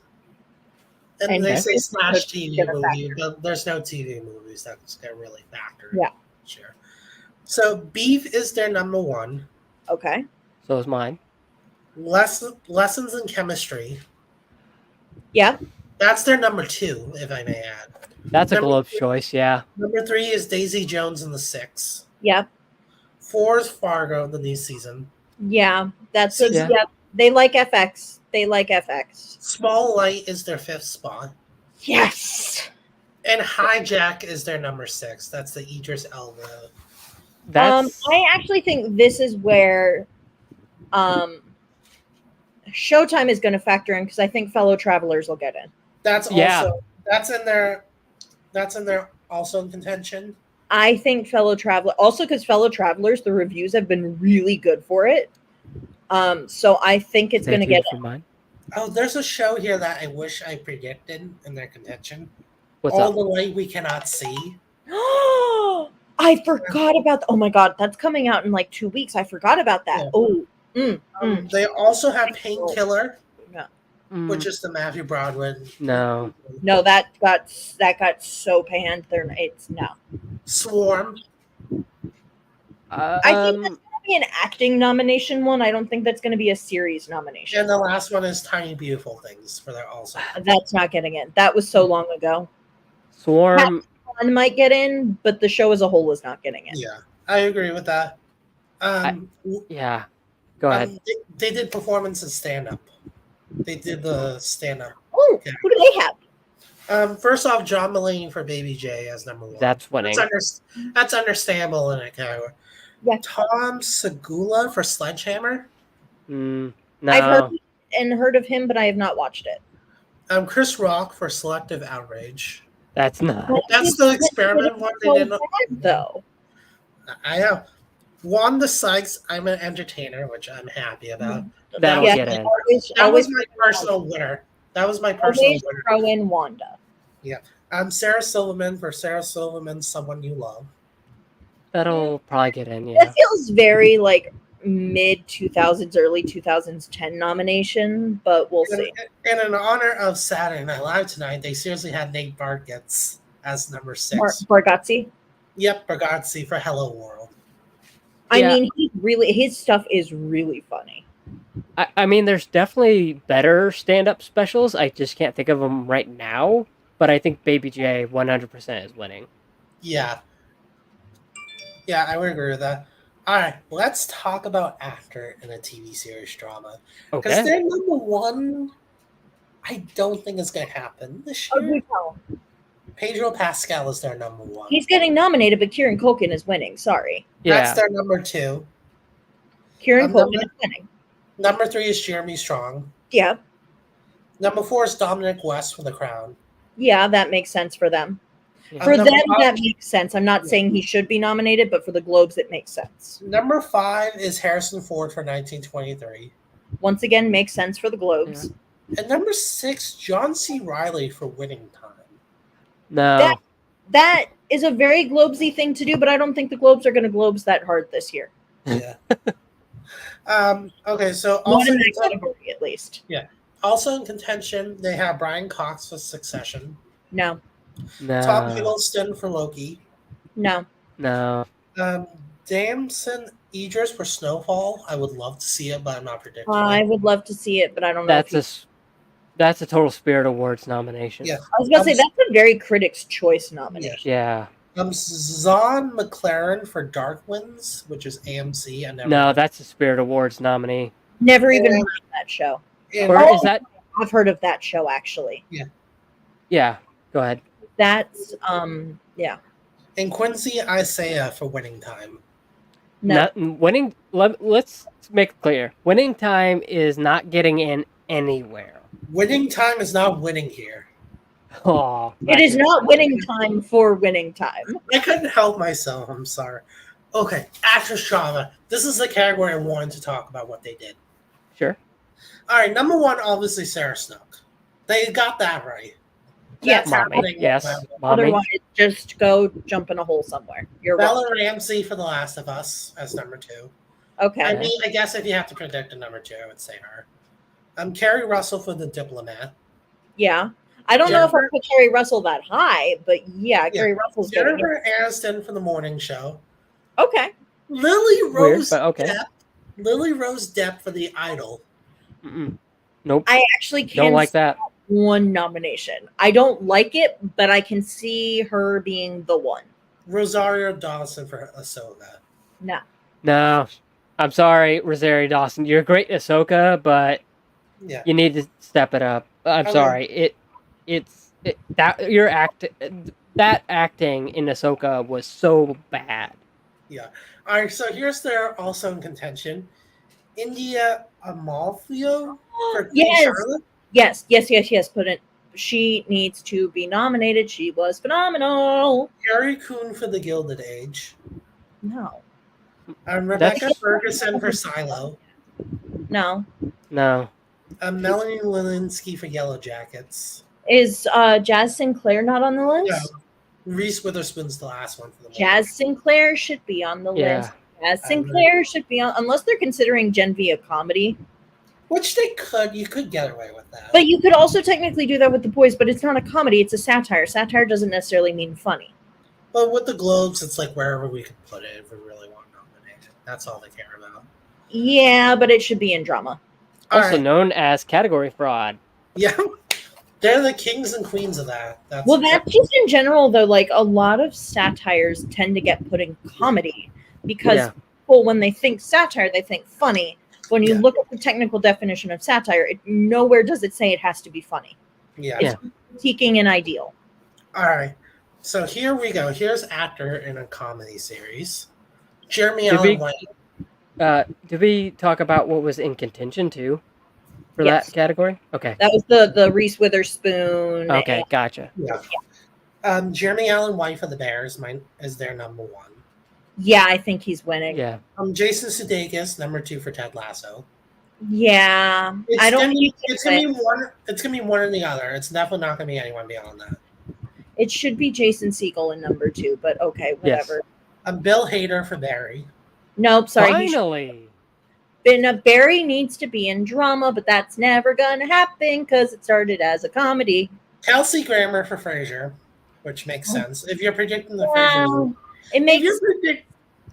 And And they this say is slash TV gonna movie, but there's no TV movies that's gonna really factor. Yeah. Sure. So Beef is their number 1. Okay. So is mine. Lessons in Chemistry. Yeah. That's their number 2, if I may add. That's a Number Globe's three- choice, yeah. Number 3 is Daisy Jones and the Six. Yep. 4 is Fargo, the new season. Yeah. That's Yeah. yeah. They like FX. They like FX. Small Light is their 5th spot. Yes. And Hijack is their number 6. That's the Idris Elba. That's I actually think this is where Showtime is going to factor in, because I think Fellow Travelers will get in. That's also Yeah. that's in there also in contention. I think Fellow Traveler, also because Fellow Travelers, the reviews have been really good for it. So I think it's going to get for mine. Oh, there's a show here that I wish I predicted in their contention. What's All up? the Light We Cannot See. I forgot about. Oh my god, that's coming out in like 2 weeks. I forgot about that. Yeah. Oh, They also have Painkiller, Mm, which is the Matthew Broderick. no. no, that got so panned. It's no. Swarm. I think that's gonna be an acting nomination one. I don't think that's gonna be a series nomination. And the last one is Tiny Beautiful Things for their also. That's not getting in. That was so long ago. Swarm. One might get in, but the show as a whole is not getting in. Yeah, I agree with that. Yeah. Go ahead. They did performance and stand up. They did the stand up. Oh, Okay. who do they have? First off, John Mulaney for Baby J as number 1. That's winning. That's understandable in a category. Yeah. Tom Segula for Sledgehammer. No. I've heard of him, but I have not watched it. Chris Rock for Selective Outrage. That's not. That's the experiment one they did. Though. I know. Wanda Sykes, I'm an entertainer, which I'm happy about. That'll Yeah, get in. That was my personal winner. That was my personal Always winner. throw in Wanda. Sarah Silverman for Sarah Silverman, Someone You Love. That'll probably get in, yeah. That feels very like mid 2000s, early 2010 nomination, but we'll see. And in honor of Saturday Night Live tonight, they seriously had Nate Bargatze as number 6. Bargatze. Yep, Bargatze for Hello World. I Yeah. mean, his stuff is really funny. I mean, there's definitely better stand-up specials. I just can't think of them right now. But I think Baby J 100% is winning. Yeah. Yeah, I would agree with that. All right, let's talk about actor in a TV series drama. Because Okay. their number 1, I don't think is going to happen this Oh, year. do tell. Pedro Pascal is their number 1. He's getting nominated, but Kieran Culkin is winning. Sorry. That's Yeah. their number 2. Kieran Number- Culkin is winning. Number 3 is Jeremy Strong. Yeah. Number 4 is Dominic West for The Crown. Yeah, that makes sense for them. Yeah. For Number them, five- that makes sense. I'm not saying he should be nominated, but for the Globes, it makes sense. Number 5 is Harrison Ford for 1923. Once again, makes sense for the Globes. And number 6, John C. Reilly for Winning Time. No. That is a very Globesy thing to do, but I don't think the Globes are going to Globes that hard this year. Yeah. Okay, so Not also in that category, at least. also in contention, they have Brian Cox for Succession, No, No. Tom Hiddleston for Loki, no. No. Damson Idris for Snowfall. I would love to see it, but I'm not predicting. I it. would love to see it, but I don't know. That's a total Spirit Awards nomination. Yeah. I was going to say that's a very Critics' Choice nomination. Yeah. Zahn McLaren for Dark Winds, which is AMC. I never No, that's a Spirit Awards nominee. Never even Yeah. heard of that show. And, Or Oh. is that? I've heard of that show actually. Yeah. Go ahead. That's yeah. and Quincy Isaiah for Winning Time. No. Not winning. Let's make it clear. Winning Time is not getting in anywhere. Winning Time is not winning here. Oh, It is not winning time for winning time. I couldn't help myself. I'm sorry. Okay, actress drama. This is the category I wanted to talk about what they did. Sure. All right, number 1, obviously Sarah Snook. They got that right. Yes. That's Mommy. happening. Yes. Mommy. Otherwise, just go jump in a hole somewhere. You're wrong. Bella Ramsey for The Last of Us as number 2. Okay. I mean, I guess if you have to predict a number 2, I would say her. Carrie Russell for The Diplomat. Yeah. I don't know if I Jennifer- put Carrie Russell that high, but yeah, Carrie Russell's getting it. Jennifer Aniston for The Morning Show. Okay. Lily Weird, Rose but okay. Depp. Lily Rose Depp for The Idol. Mm-mm. Nope. I actually Don't can't like that. one nomination. I don't like it, but I can see her being the one. Rosario Dawson for Ahsoka. No. No, I'm sorry, Rosario Dawson. You're great, Ahsoka, but Yeah. you need to step it up. I'm Okay. sorry. That acting in Ahsoka was so bad. Yeah. All right. So here's their also in contention: India Amalfio for Queen Yes. Charlotte. Yes. Put it. She needs to be nominated. She was phenomenal. Carrie Coon for The Gilded Age. No. Rebecca Ferguson for Silo. No. Melanie Linsky for Yellow Jackets. Is Jazz Sinclair not on the list? No. Reese Witherspoon's the last one for the Jazz Sinclair should be on the list. Jazz Sinclair should be on, unless they're considering Gen V a comedy. Which you could get away with that. But you could also technically do that with The Boys, but it's not a comedy, it's a satire. Satire doesn't necessarily mean funny. But with the Globes, it's like wherever we can put it if we really want to nominate it. That's all they care about. Yeah, but it should be in drama. Also known as category fraud. Yeah. They're the kings and queens of that. That's just in general, though, like a lot of satires tend to get put in comedy because people, when they think satire, they think funny. When you look at the technical definition of satire, nowhere does it say it has to be funny. It's critiquing an ideal. All right. So here we go. Here's actor in a comedy series. Jeremy Allen White. Did we talk about what was in contention too for that category? Okay. That was the Reese Witherspoon. Okay, gotcha. Yeah. Jeremy Allen White for the Bears is their number one. Yeah, I think he's winning. Yeah. Jason Sudeikis, number 2 for Ted Lasso. Yeah. It's gonna be one or the other. It's definitely not gonna be anyone beyond that. It should be Jason Segel in number 2, but okay, whatever. Yes. Bill Hader for Barry. Nope, sorry. Finally. Barry needs to be in drama, but that's never gonna happen because it started as a comedy. Kelsey Grammer for Frasier, which makes sense. If you're predicting the Frasier, it makes.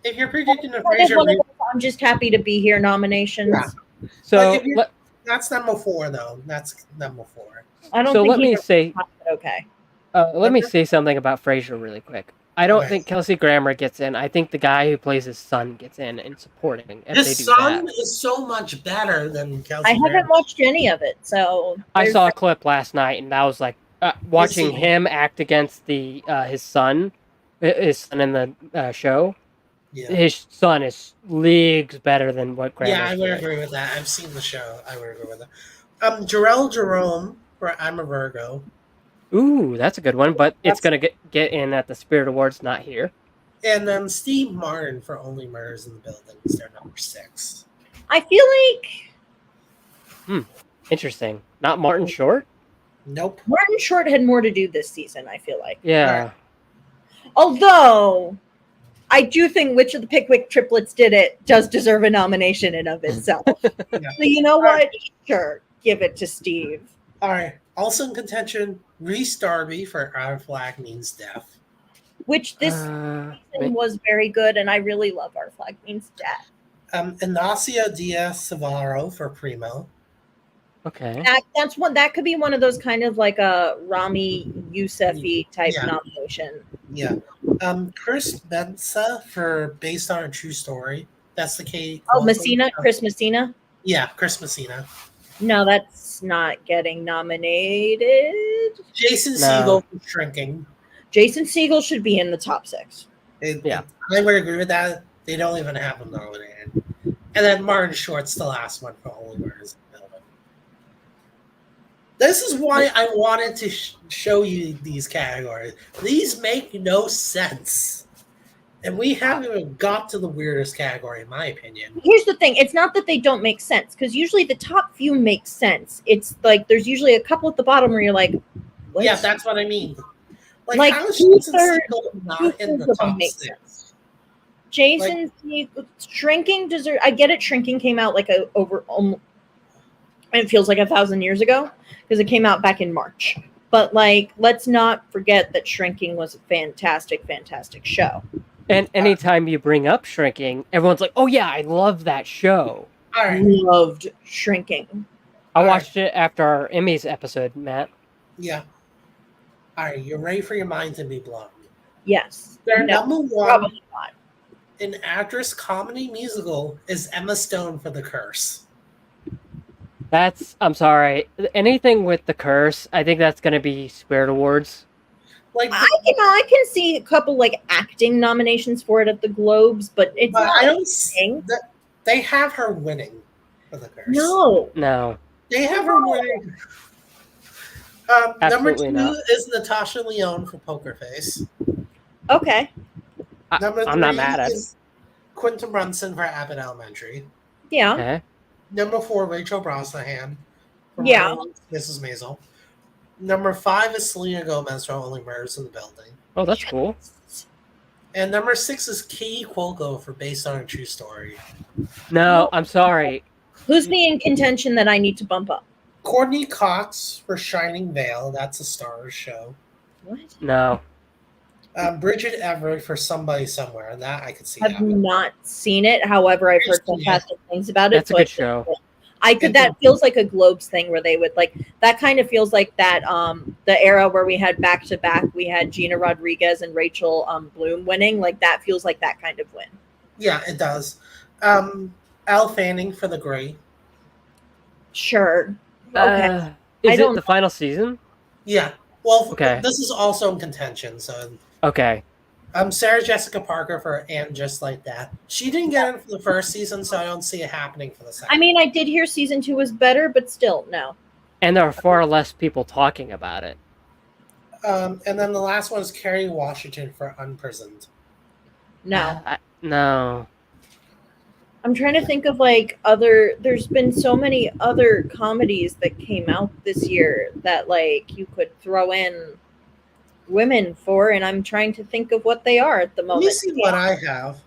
If you're predicting the Frasier, I'm just happy to be here. Nominations. Yeah. So that's number 4, though. That's number 4. I don't. So think let me say. Okay. Let me say something about Frasier really quick. I don't think Kelsey Grammer gets in. I think the guy who plays his son gets in supporting. His son is so much better than Kelsey Grammer. I haven't watched any of it, so I saw a clip last night, and that was like watching him act against his son in the show. Yeah. His son is leagues better than what Grammer. Yeah, I would agree with that. I've seen the show. I would agree with that. Jarrell Jerome for I'm a Virgo. Ooh, that's a good one, but it's gonna get in at the Spirit Awards, not here. And then Steve Martin for Only Murders in the Building is their number 6. I feel like. Interesting. Not Martin Short. Nope. Martin Short had more to do this season. I feel like. Yeah. Right. Although, I do think which of the Pickwick triplets did it does deserve a nomination in of itself. So you know what? Sure, give it to Steve. All right. Also in contention, Reese Darby for Our Flag Means Death. Which this season was very good, and I really love Our Flag Means Death. Ignacio Diaz Savaro for Primo. Okay. That's one that could be one of those kind of like a Rami Yousefi type nomination. Yeah. Chris Bensa for Based on a True Story. That's the Kate. Oh, Messina? Chris Messina? Yeah, Chris Messina. No, that's not getting nominated. Jason Segel for Shrinking. Jason Segel should be in the top 6. I would agree with that. They don't even have him nominated. And then Martin Short's the last one for Only Murders in the Building. This is why I wanted to show you these categories. These make no sense. And we haven't even got to the weirdest category, in my opinion. Here's the thing. It's not that they don't make sense, because usually the top few make sense. It's like there's usually a couple at the bottom where you're like, what? Yeah, that's what I mean. Like how is Jason Segel not in the top 6? Jason Shrinking deserves. I get it. Shrinking came out like it feels like 1,000 years ago because it came out back in March. But like, let's not forget that Shrinking was a fantastic, fantastic show. And anytime you bring up Shrinking, everyone's like, "Oh yeah, I love that show." All right. Loved Shrinking. I All right. watched it after our Emmys episode, Matt. Yeah. All right, you're ready for your mind to be blown. Yes. Their No, number one probably not. in actress comedy musical is Emma Stone for The Curse. I'm sorry. Anything with The Curse, I think that's going to be Spirit Awards. Like, I can see a couple like acting nominations for it at the Globes, but it's but not. I don't. thing. They have her winning for The Curse. No. No. They have her winning. Number Absolutely 2 not. is Natasha Lyonne for Poker Face. Okay. Number 3 I'm not mad at it. is Quentin Brunson for Abbott Elementary. Yeah. Okay. Number 4, Rachel Brosnahan for Yeah. Mrs. Maisel. Number 5 is Selena Gomez for Only Murders in the Building. Oh, that's cool. And number 6 is Katie Cuoco for Based on a True Story. No, I'm sorry. Who's the in contention that I need to bump up? Courtney Cox for Shining Vale. That's a Starz show. What? No. Bridget Everett for Somebody Somewhere. That I could see I've happening. not seen it. However, I've heard Yeah. fantastic things about it. That's a so good show. I could. That feels like a Globes thing where they would like. That kind of feels like that. The era where we had back to back. We had Gina Rodriguez and Rachel Bloom winning. Like that feels like that kind of win. Yeah, it does. Elle Fanning for The Great. Sure. Okay. Is I it don't- the final season? Yeah. Well, Okay. this is also in contention. So, Okay. Sarah Jessica Parker for And Just Like That. She didn't get in for the first season, so I don't see it happening for the second. I mean, I did hear season 2 was better, but still, no. And there are far less people talking about it. And then the last one is Kerry Washington for Unprisoned. No. No. I'm trying to think of like other. There's been so many other comedies that came out this year that like you could throw in women for, and I'm trying to think of what they are at the Let moment. me see what I have.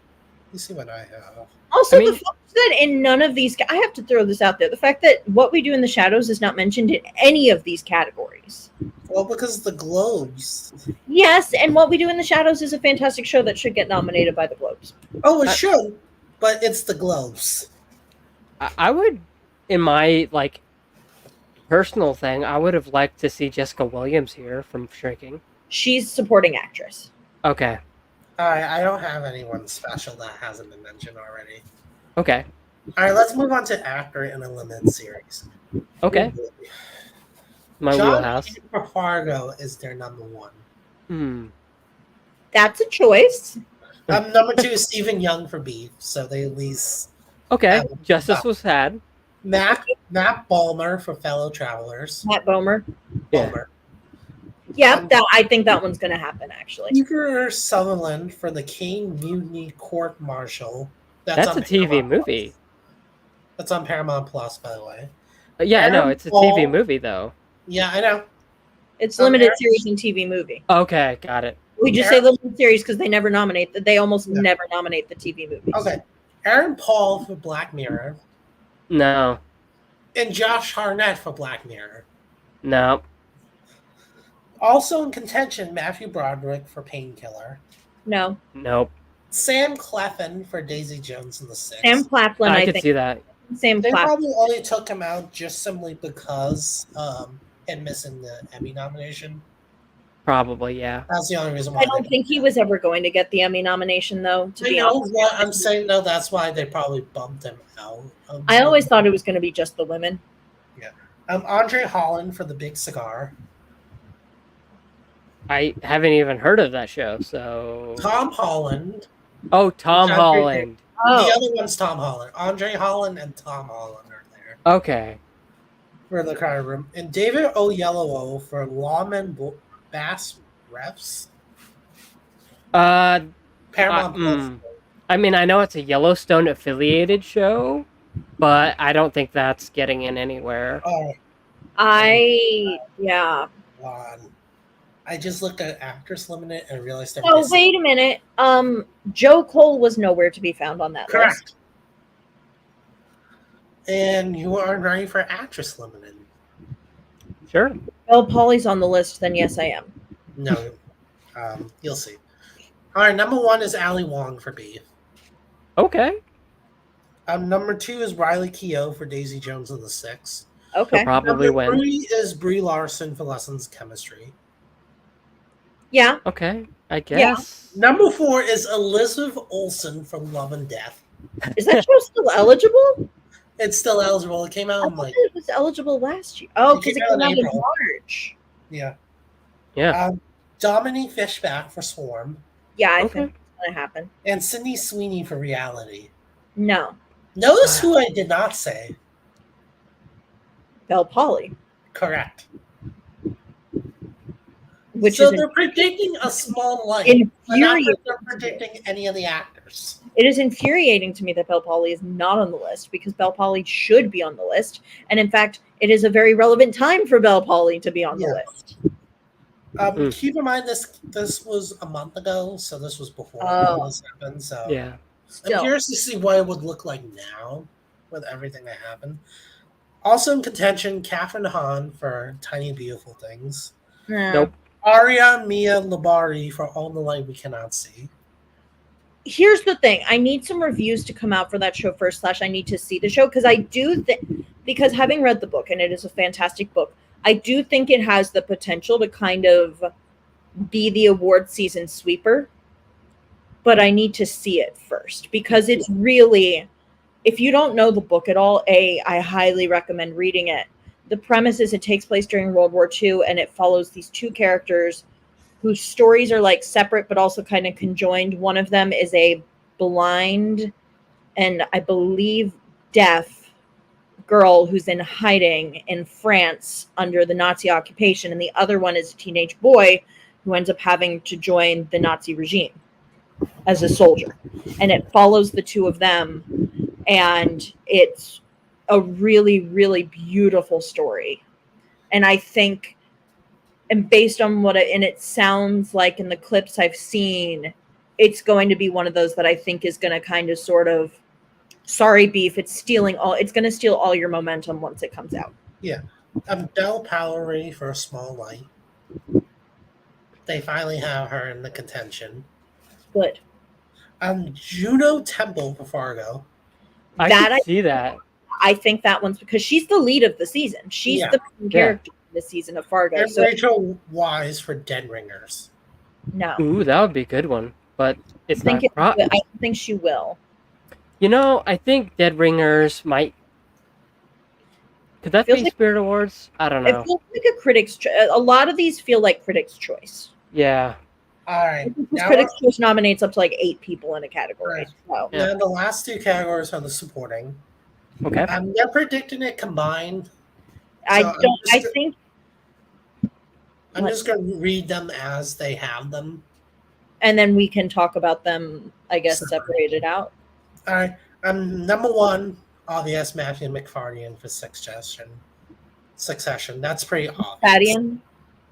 Also, I mean- the fact that in none of these, I have to throw this out there: the fact that What We Do in the Shadows is not mentioned in any of these categories. Well, because the Globes. Yes, and What We Do in the Shadows is a fantastic show that should get nominated by the Globes. Oh, it should, but it's the Globes. I would, in my like personal thing, I would have liked to see Jessica Williams here from Shrinking. She's supporting actress. Okay. I don't have anyone special that hasn't been mentioned already. Okay. All right, let's move on to actor in a limited series. Okay. My John wheelhouse. Hamm for Fargo is their number 1. Hmm. That's a choice. Number 2 is Stephen Young for Beef, so they at least Okay. Justice was had. Matt Balmer for Fellow Travelers. Matt Bomer. Yeah. Balmer. Yeah, I think that one's going to happen, actually. Kiefer Sutherland for the King Mutiny Court Martial. That's on a TV Paramount movie. Plus. That's on Paramount Plus, by the way. Yeah, I know. Aaron It's a Paul- TV movie, though. Yeah, I know. It's limited Aaron- series and TV movie. Okay, got it. We just say limited series because they never nominate. They almost Yeah. never nominate the TV movies. Okay. Aaron Paul for Black Mirror. No. And Josh Hartnett for Black Mirror. No. Also in contention, Matthew Broderick for Painkiller. No, Nope. Sam Cleffin for Daisy Jones and the Six. Sam Claflin. I I could think see that. Sam They Claflin. probably only took him out just simply because him missing the Emmy nomination. Probably, yeah. That's the only reason why. I don't think he was ever going to get the Emmy nomination, though. To I be know honest, what I'm saying. No, that's why they probably bumped him out. I always thought it was going to be just the women. Andre Holland for The Big Cigar. I haven't even heard of that show, so. Tom Holland. Oh, Tom Andre- Holland. The Oh, other one's Tom Holland. Andre Holland and Tom Holland are there Okay. for the crowd room. And David Oyelowo for Lawman Bass Refs. Paramount Plus. I mean, I know it's a Yellowstone affiliated show, but I don't think that's getting in anywhere. Oh, yeah. God. I just looked at Actress Limited and realized they're Oh, missing. wait a minute. Joe Cole was nowhere to be found on that list. Correct. And you are ready for Actress Limited. Sure. Well, Polly's on the list, then yes, I am. No, you'll see. All right, number 1 is Ali Wong for Beef. Okay. Number 2 is Riley Keough for Daisy Jones and the Six. Okay. She'll probably Number win. 3 is Brie Larson for Lessons in Chemistry. Yeah. Okay, I Yeah. guess. Number 4 is Elizabeth Olsen from Love and Death. Is that show still eligible? It's still eligible. It came I out in thought like it was eligible last year. Oh, It because came it out in came out in April. March. yeah. Yeah. Dominique Fishback for Swarm Yeah, I Okay. think it's gonna happen. and Sydney Sweeney for Reality. No, Notice who I did not say. Belle Polly, Correct. which So is they're predicting a small light, but not infuriating. that they're predicting any of the actors. It is infuriating to me that Belle Polly is not on the list because Belle Polly should be on the list, and in fact, it is a very relevant time for Belle Polly to be on the Yeah. list. Keep in mind this was a month ago, so this was before Oh. all this happened. So Yeah. I'm Still, curious to see what it would look like now with everything that happened. Also in contention, Catherine Hahn for Tiny Beautiful Things. nah. Nope. Aria Mia Labari for All the Light We Cannot See. Here's the thing: I need some reviews to come out for that show first. / I need to see the show because I do think, because having read the book and it is a fantastic book, I do think it has the potential to kind of be the award season sweeper. But I need to see it first because it's really, if you don't know the book at all, I highly recommend reading it. The premise is it takes place during World War II and it follows these two characters whose stories are like separate but also kind of conjoined. One of them is a blind and I believe deaf girl who's in hiding in France under the Nazi occupation, and the other one is a teenage boy who ends up having to join the Nazi regime as a soldier. And it follows the two of them, and it's a really, really beautiful story. And I think, and based on and it sounds like in the clips I've seen, it's going to be one of those that I think is going to kind of sort of, sorry beef, it's going to steal all your momentum once it comes out. Del Powlery for A Small Light. They finally have her in the contention. Good. Juno Temple for Fargo. I That could see that. I think that one's because she's the lead of the season. She's Yeah. the main character in the season of Fargo. And So Rachel Wise for Dead Ringers. no, Ooh, that would be a good one. But it's I not. don't think she will. You know, I think Dead Ringers might. Could that Feels be like- Spirit Awards? I don't It know. feels like a critics. A lot of these feel like Critics' Choice. Yeah. All right. Because Now, Critics' Choice nominates up to like 8 people in a category. Right. So Yeah. now the last two categories are the supporting. Okay. They're predicting it combined. I I'm don't. I just- think, I'm What? just going to read them as they have them. and then we can talk about them. I guess Separate. separated out. All right. Number 1, obvious, Matthew McFadden for Succession. That's pretty obvious. Fadian.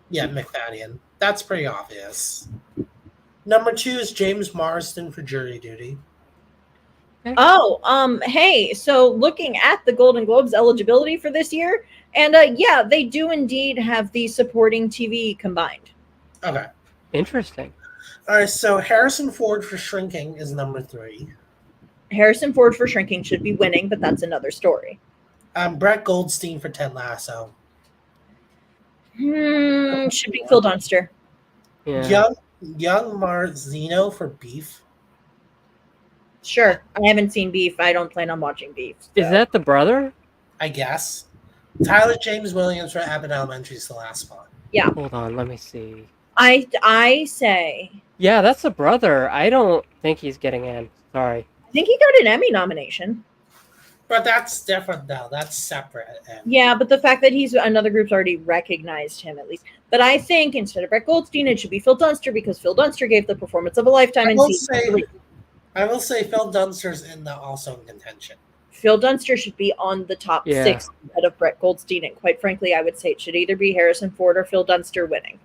Yeah, McFadden. That's pretty obvious. Number 2 is James Marsden for Jury Duty. Oh, hey. So looking at the Golden Globes eligibility for this year, and yeah, they do indeed have the supporting TV combined. Okay. Interesting. All right. So Harrison Ford for Shrinking is number 3. Harrison Ford for Shrinking should be winning, but that's another story. Brett Goldstein for Ted Lasso. Should be Phil Dunster. Yeah. Young Marzino for Beef. Sure. I haven't seen Beef. I don't plan on watching Beef. Is so. that the brother? I guess. Tyler James Williams for Abbott Elementary is the last spot. Hold on, let me see. I say Yeah, that's the brother. I don't think he's getting in. Sorry. I think he got an Emmy nomination. But that's different though. That's separate. And Yeah, but the fact that he's another group's already recognized him at least. But I think instead of Brett Goldstein, it should be Phil Dunster because Phil Dunster gave the performance of a lifetime in season 3. I will say Phil Dunster's also in contention. Phil Dunster should be on the top Yeah. 6 instead of Brett Goldstein, and quite frankly, I would say it should either be Harrison Ford or Phil Dunster winning.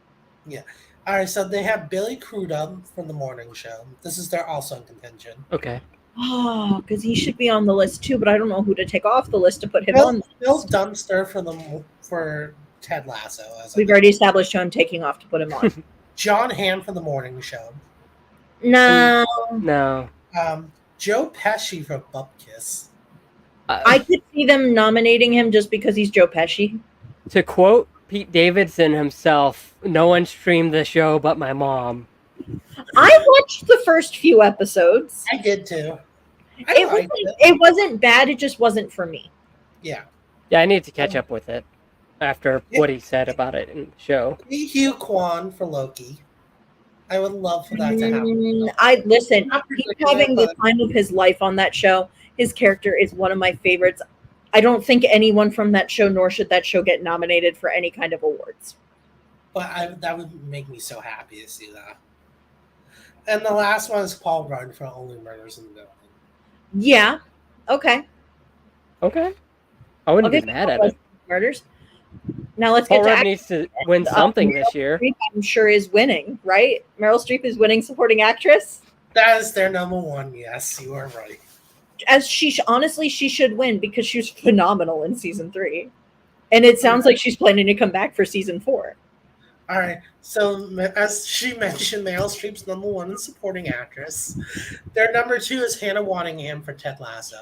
All right, so they have Billy Crudup from the morning show. This is their also in contention. Okay. Oh, because he should be on the list too, but I don't know who to take off the list to put him on. Phil Dunster for Ted Lasso. We've already established who I'm taking off to put him on. John Hamm for the morning show. No, No. Joe Pesci for Bupkis. I could see them nominating him just because he's Joe Pesci. To quote Pete Davidson himself, no one streamed the show but my mom. I watched the first few episodes. I did too. It wasn't bad. It just wasn't for me. Yeah. Yeah, I need to catch up with it after what he said about it in the show. Hugh Kwan for Loki. I would love for that to happen. Listen. Not He's predicting having it, the but- time of his life on that show. His character is one of my favorites. I don't think anyone from that show, nor should that show, get nominated for any kind of awards. But that would make me so happy to see that. And the last one is Paul Rudd for Only Murders in the Building. Yeah. Okay. Okay. I wouldn't I'll be give mad you at it. Murders. Now let's Paul get to Rudd acting. needs to win something this year. Streep, I'm sure, is winning, right? Meryl Streep is winning supporting actress. That is their number one. Yes, you are right. As honestly, she should win because she was phenomenal in season 3. And it sounds like she's planning to come back for season 4. All right. So, as she mentioned, Meryl Streep's number one in supporting actress. Their number 2 is Hannah Waddingham for Ted Lasso.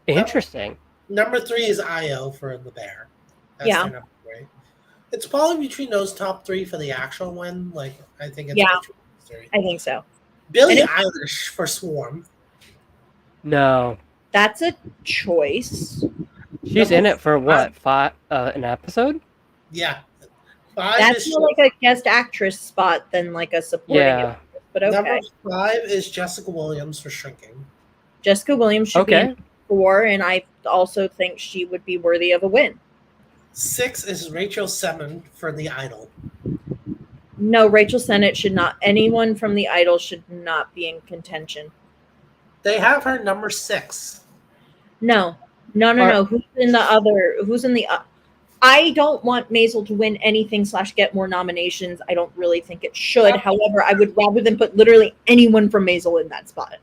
Interesting. Number 3 is Io for The Bear. That's Yeah. their number 3. It's probably between those top 3 for the actual win. Like, I think it's Yeah. between those 3. I think so. Billie And Eilish for Swarm. No. That's a choice. She's in it for what? An episode? Yeah. 5 That's is more like a guest actress spot than like a supporting Yeah. actress, but okay. Number 5 is Jessica Williams for Shrinking. Jessica Williams should be Okay. in 4, and I also think she would be worthy of a win. 6 is Rachel Semin for The Idol. No, Rachel Sennett should not. Anyone from The Idol should not be in contention. They have her number 6. No. Who's in the other? Who's in the? I don't want Maisel to win anything / get more nominations. I don't really think it should. However, I would rather than put literally anyone from Maisel in that spot.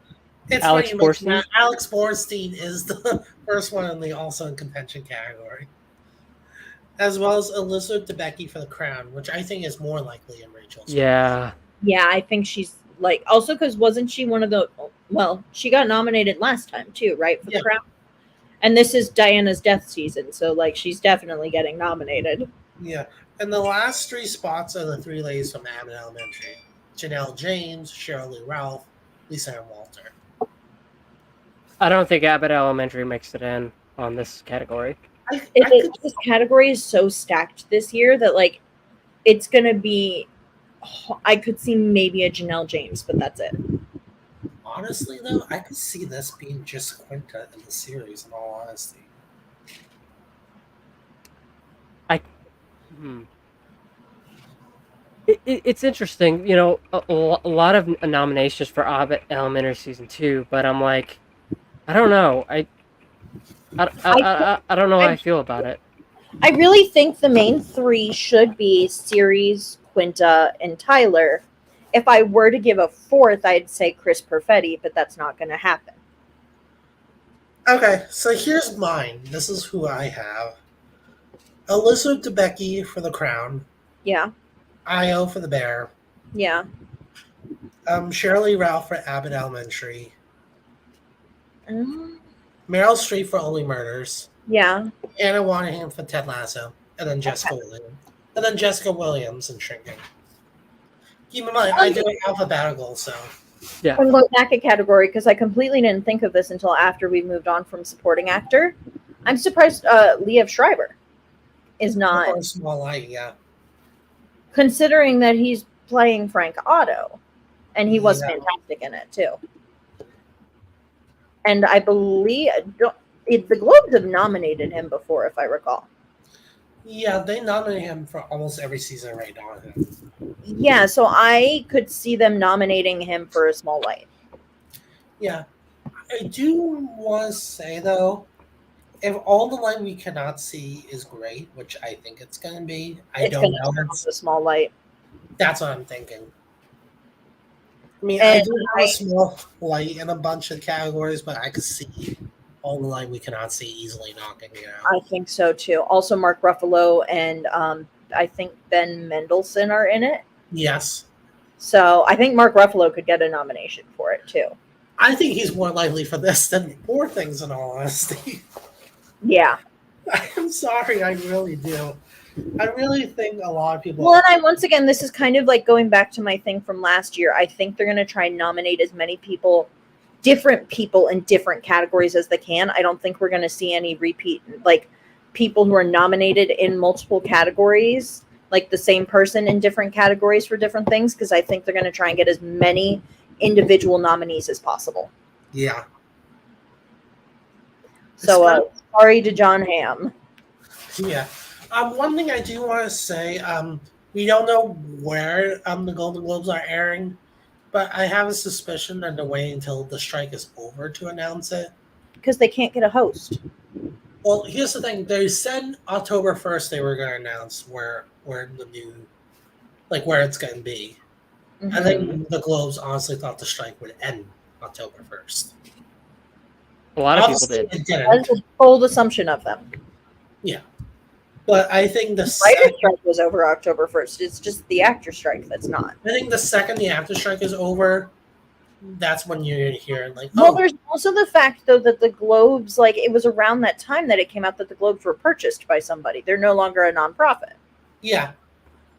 It's Alex funny you mention Borstein? that. Alex Borstein is the first one in the also in contention category. As well as Elizabeth Debicki for The Crown, which I think is more likely in Rachel's. Yeah. Yeah, I think she's like also because wasn't she one of the? Well, she got nominated last time too, right, for Yeah. the Crown. And this is Diana's death season, so like she's definitely getting nominated. Yeah. And the last 3 spots are the 3 ladies from Abbott Elementary. Janelle James, Cheryl Lee Ralph, Lisa Ann Walter. I don't think Abbott Elementary makes it in on this category. This category is so stacked this year that like it's gonna be. I could see maybe a Janelle James, but that's it. Honestly, though, I could see this being just Quinta in the series, in all honesty. It's interesting, you know, a lot of nominations for Abbott Elementary season 2, but I'm like, I don't know. I don't know how I feel about it. I really think the main 3 should be Ceres, Quinta, and Tyler. If I were to give a 4th, I'd say Chris Perfetti, but that's not going to happen. Okay, so here's mine. This is who I have. Elizabeth Debicki for The Crown. Yeah, Io for The Bear. yeah. Shirley Ralph for Abbott Elementary. Mm, Meryl Streep for Only Murders. yeah. Anna Waddingham for Ted Lasso. And then Jessica Williams. And then Jessica Williams in Shrinking. Keep in mind, I do it alphabetical, so. Yeah. I'm going back a category because I completely didn't think of this until after we moved on from supporting actor. I'm surprised Liev Schreiber is not, Or Small Light, yeah. considering that he's playing Frank Otto, and he was Yeah. fantastic in it too. And I believe the Globes have nominated him before, if I recall. Yeah, they nominate him for almost every season right now. Yeah, so I could see them nominating him for A Small Light. Yeah. I do want to say, though, if All the Light We Cannot See is great, which I think it's going to be, I It's don't gonna know. come off A Small Light. That's what I'm thinking. I mean, And I do have a small light in a bunch of categories, but I could see All the Light We Cannot See easily knocking it out. I think so too. Also, Mark Ruffalo and I think Ben Mendelsohn are in it. Yes. So I think Mark Ruffalo could get a nomination for it too. I think he's more likely for this than more things, in all honesty. Yeah. I'm sorry, I really do. I really think a lot of people. Well, and once again, this is kind of like going back to my thing from last year. I think they're going to try and nominate as many people, different people in different categories as they can. I don't think we're going to see any repeat, like people who are nominated in multiple categories, like the same person in different categories for different things, because I think they're going to try and get as many individual nominees as possible. Yeah. So, sorry to John Hamm. Yeah. One thing I do want to say, we don't know where the Golden Globes are airing, but I have a suspicion that they're waiting until the strike is over to announce it. Because they can't get a host. Well, here's the thing. They said October 1st they were going to announce where the new, like where it's going to be. Mm-hmm. I think the Globes honestly thought the strike would end October 1st. A lot of people did. It didn't. That's a bold assumption of them. Yeah. But I think the writer strike was over October 1st. It's just the actor strike that's not. I think the second the actor strike is over, that's when you're going to hear like, oh. Well, there's also the fact, though, that the Globes, like, it was around that time that it came out that the Globes were purchased by somebody. They're no longer a nonprofit. Yeah.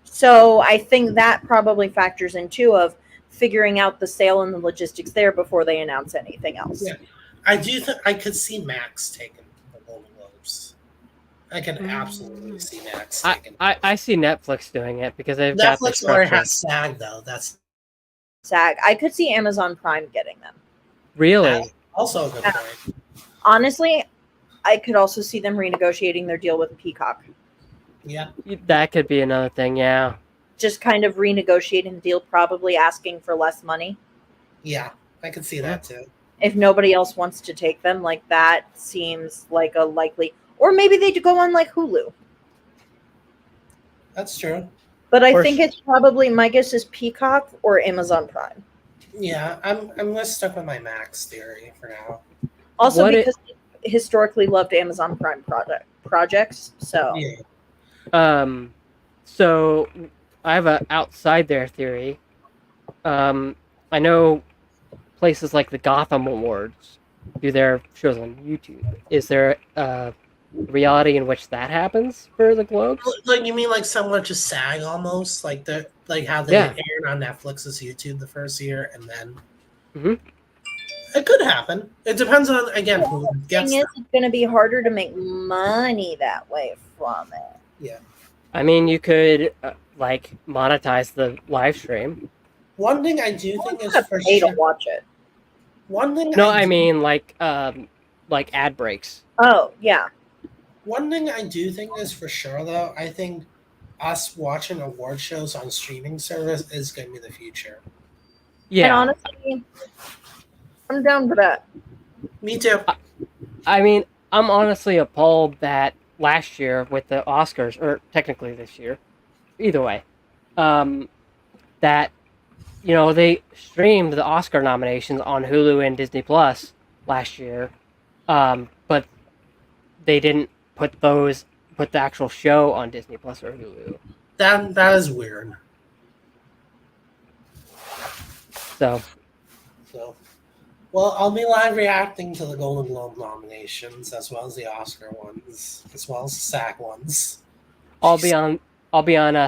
So I think that probably factors in, too, of figuring out the sale and the logistics there before they announce anything else. Yeah. I do think I could see Max taking the Golden Globes. I can absolutely see Max taking I see Netflix doing it because they've got the Netflix structure. already has SAG, though. That's SAG. I could see Amazon Prime getting them. Really? Also a good point. Honestly, I could also see them renegotiating their deal with Peacock. Yeah. That could be another thing, yeah. Just kind of renegotiating the deal, probably asking for less money. Yeah, I could see that too. If nobody else wants to take them, like that seems like a likely, or maybe they go on like Hulu. That's true. But I think it's probably, my guess is Peacock or Amazon Prime. Yeah, I'm gonna stick with my Max theory for now. Also, because I historically loved Amazon Prime projects, so yeah. So I have a outside there theory. I know places like the Gotham Awards do their shows on YouTube. Is there a reality in which that happens for the Globes? Like you mean like similar to SAG almost, like how they aired on Netflix's YouTube the first year, and then it could happen. It depends on who gets. The thing is, it's going to be harder to make money that way from it. Yeah, I mean, you could like monetize the live stream. One thing I do think is for pay to watch it. One thing. No, I mean like ad breaks. Oh yeah. One thing I do think is for sure, though, I think us watching award shows on streaming service is going to be the future. Yeah. And honestly, I'm down for that. Me too. I mean, I'm honestly appalled that last year with the Oscars, or technically this year, either way, that, they streamed the Oscar nominations on Hulu and Disney Plus last year, but they didn't put the actual show on Disney Plus or Hulu. That is weird. So, well, I'll be live reacting to the Golden Globe nominations as well as the Oscar ones, as well as the SAG ones. I'll be on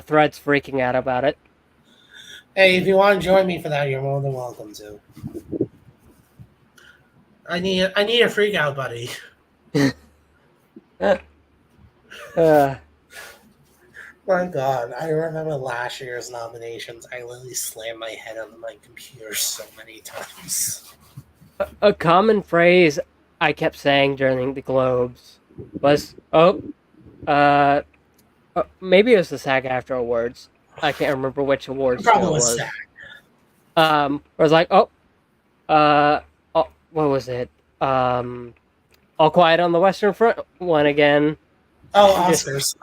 Threads freaking out about it. Hey, if you want to join me for that, you're more than welcome to. I need a freak out, buddy. My God, I remember last year's nominations. I literally slammed my head on my computer so many times. A common phrase I kept saying during the Globes was, maybe it was the SAG-AFTRA Awards. I can't remember which awards it was. SAG. I was like, what was it? All Quiet on the Western Front won again. Oh, Oscars.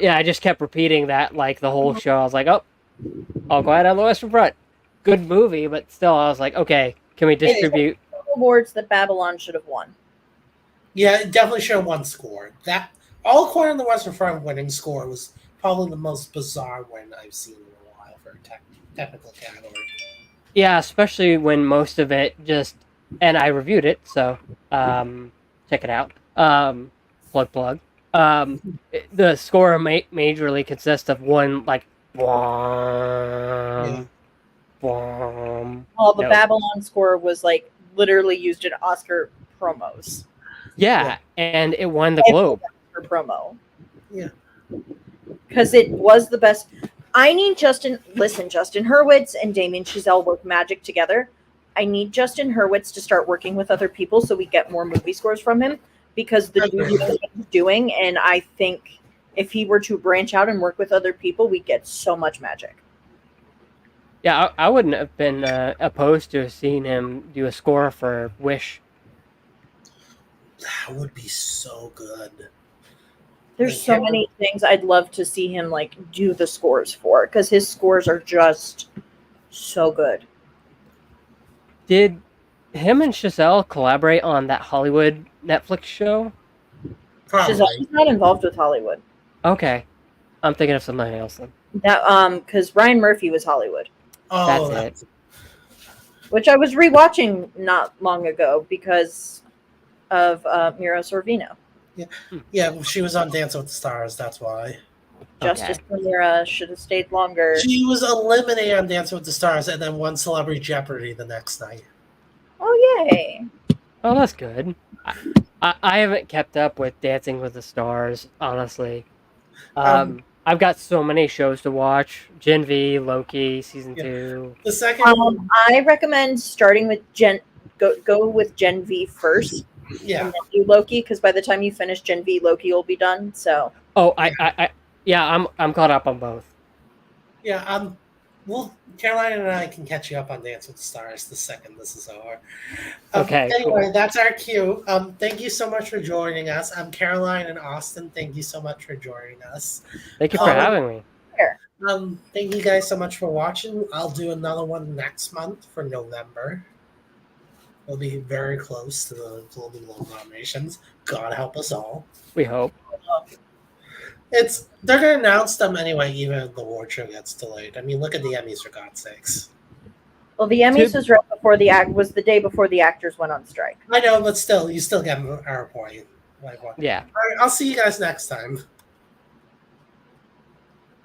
I just kept repeating that like the whole show. I was like, All Quiet on the Western Front. Good movie, but still, I was like, okay, can we distribute awards that Babylon should have won? Yeah, it definitely should have won score. That All Quiet on the Western Front winning score was probably the most bizarre win I've seen in a while for a technical category. Yeah, especially when most of it just, and I reviewed it, so check it out. Plug. The score majorly consists of one like Yeah. boom. Well, the No. Babylon score was like literally used in Oscar promos. Yeah, and it won the Every Globe. Oscar promo. Yeah. Because it was the best. I need Justin Hurwitz and Damien Chazelle work magic together. I need Justin Hurwitz to start working with other people so we get more movie scores from him, because the dude knows what he's doing, and I think if he were to branch out and work with other people, we'd get so much magic. Yeah, I wouldn't have been opposed to seeing him do a score for Wish. That would be so good. There's Like, so him- many things I'd love to see him like do the scores for, because his scores are just so good. Did him and Chazelle collaborate on that Hollywood Netflix show? Probably. Chazelle's not involved with Hollywood. Okay, I'm thinking of something else then. That because Ryan Murphy was Hollywood, Oh, That's it. which I was rewatching not long ago because of Mira Sorvino. Yeah, she was on Dance with the Stars. That's why. Justice for Mira should have stayed longer. She was eliminated on Dance with the Stars and then won Celebrity Jeopardy the next night. Oh yay! Oh, that's good. I haven't kept up with Dancing with the Stars, honestly. I've got so many shows to watch. Gen V, Loki, season 2. The second, I recommend starting with go with Gen V first, yeah, and then do Loki, because by the time you finish Gen V, Loki will be done. So Oh, I'm caught up on both. yeah. Well, Caroline and I can catch you up on Dance with the Stars the second this is over. Okay, Anyway, cool. that's our cue. Thank you so much for joining us. I'm Caroline and Austin. Thank you so much for joining us. Thank you for having me. Thank you guys so much for watching. I'll do another one next month for November. We'll be very close to the Golden Globe nominations. God help us all. We hope. They're gonna announce them anyway, even if the award show gets delayed. I mean, look at the Emmys for God's sakes. well, the Emmys was right before was the day before the actors went on strike. I know, but still, you still get our point. Like, what? Yeah. All right, I'll see you guys next time.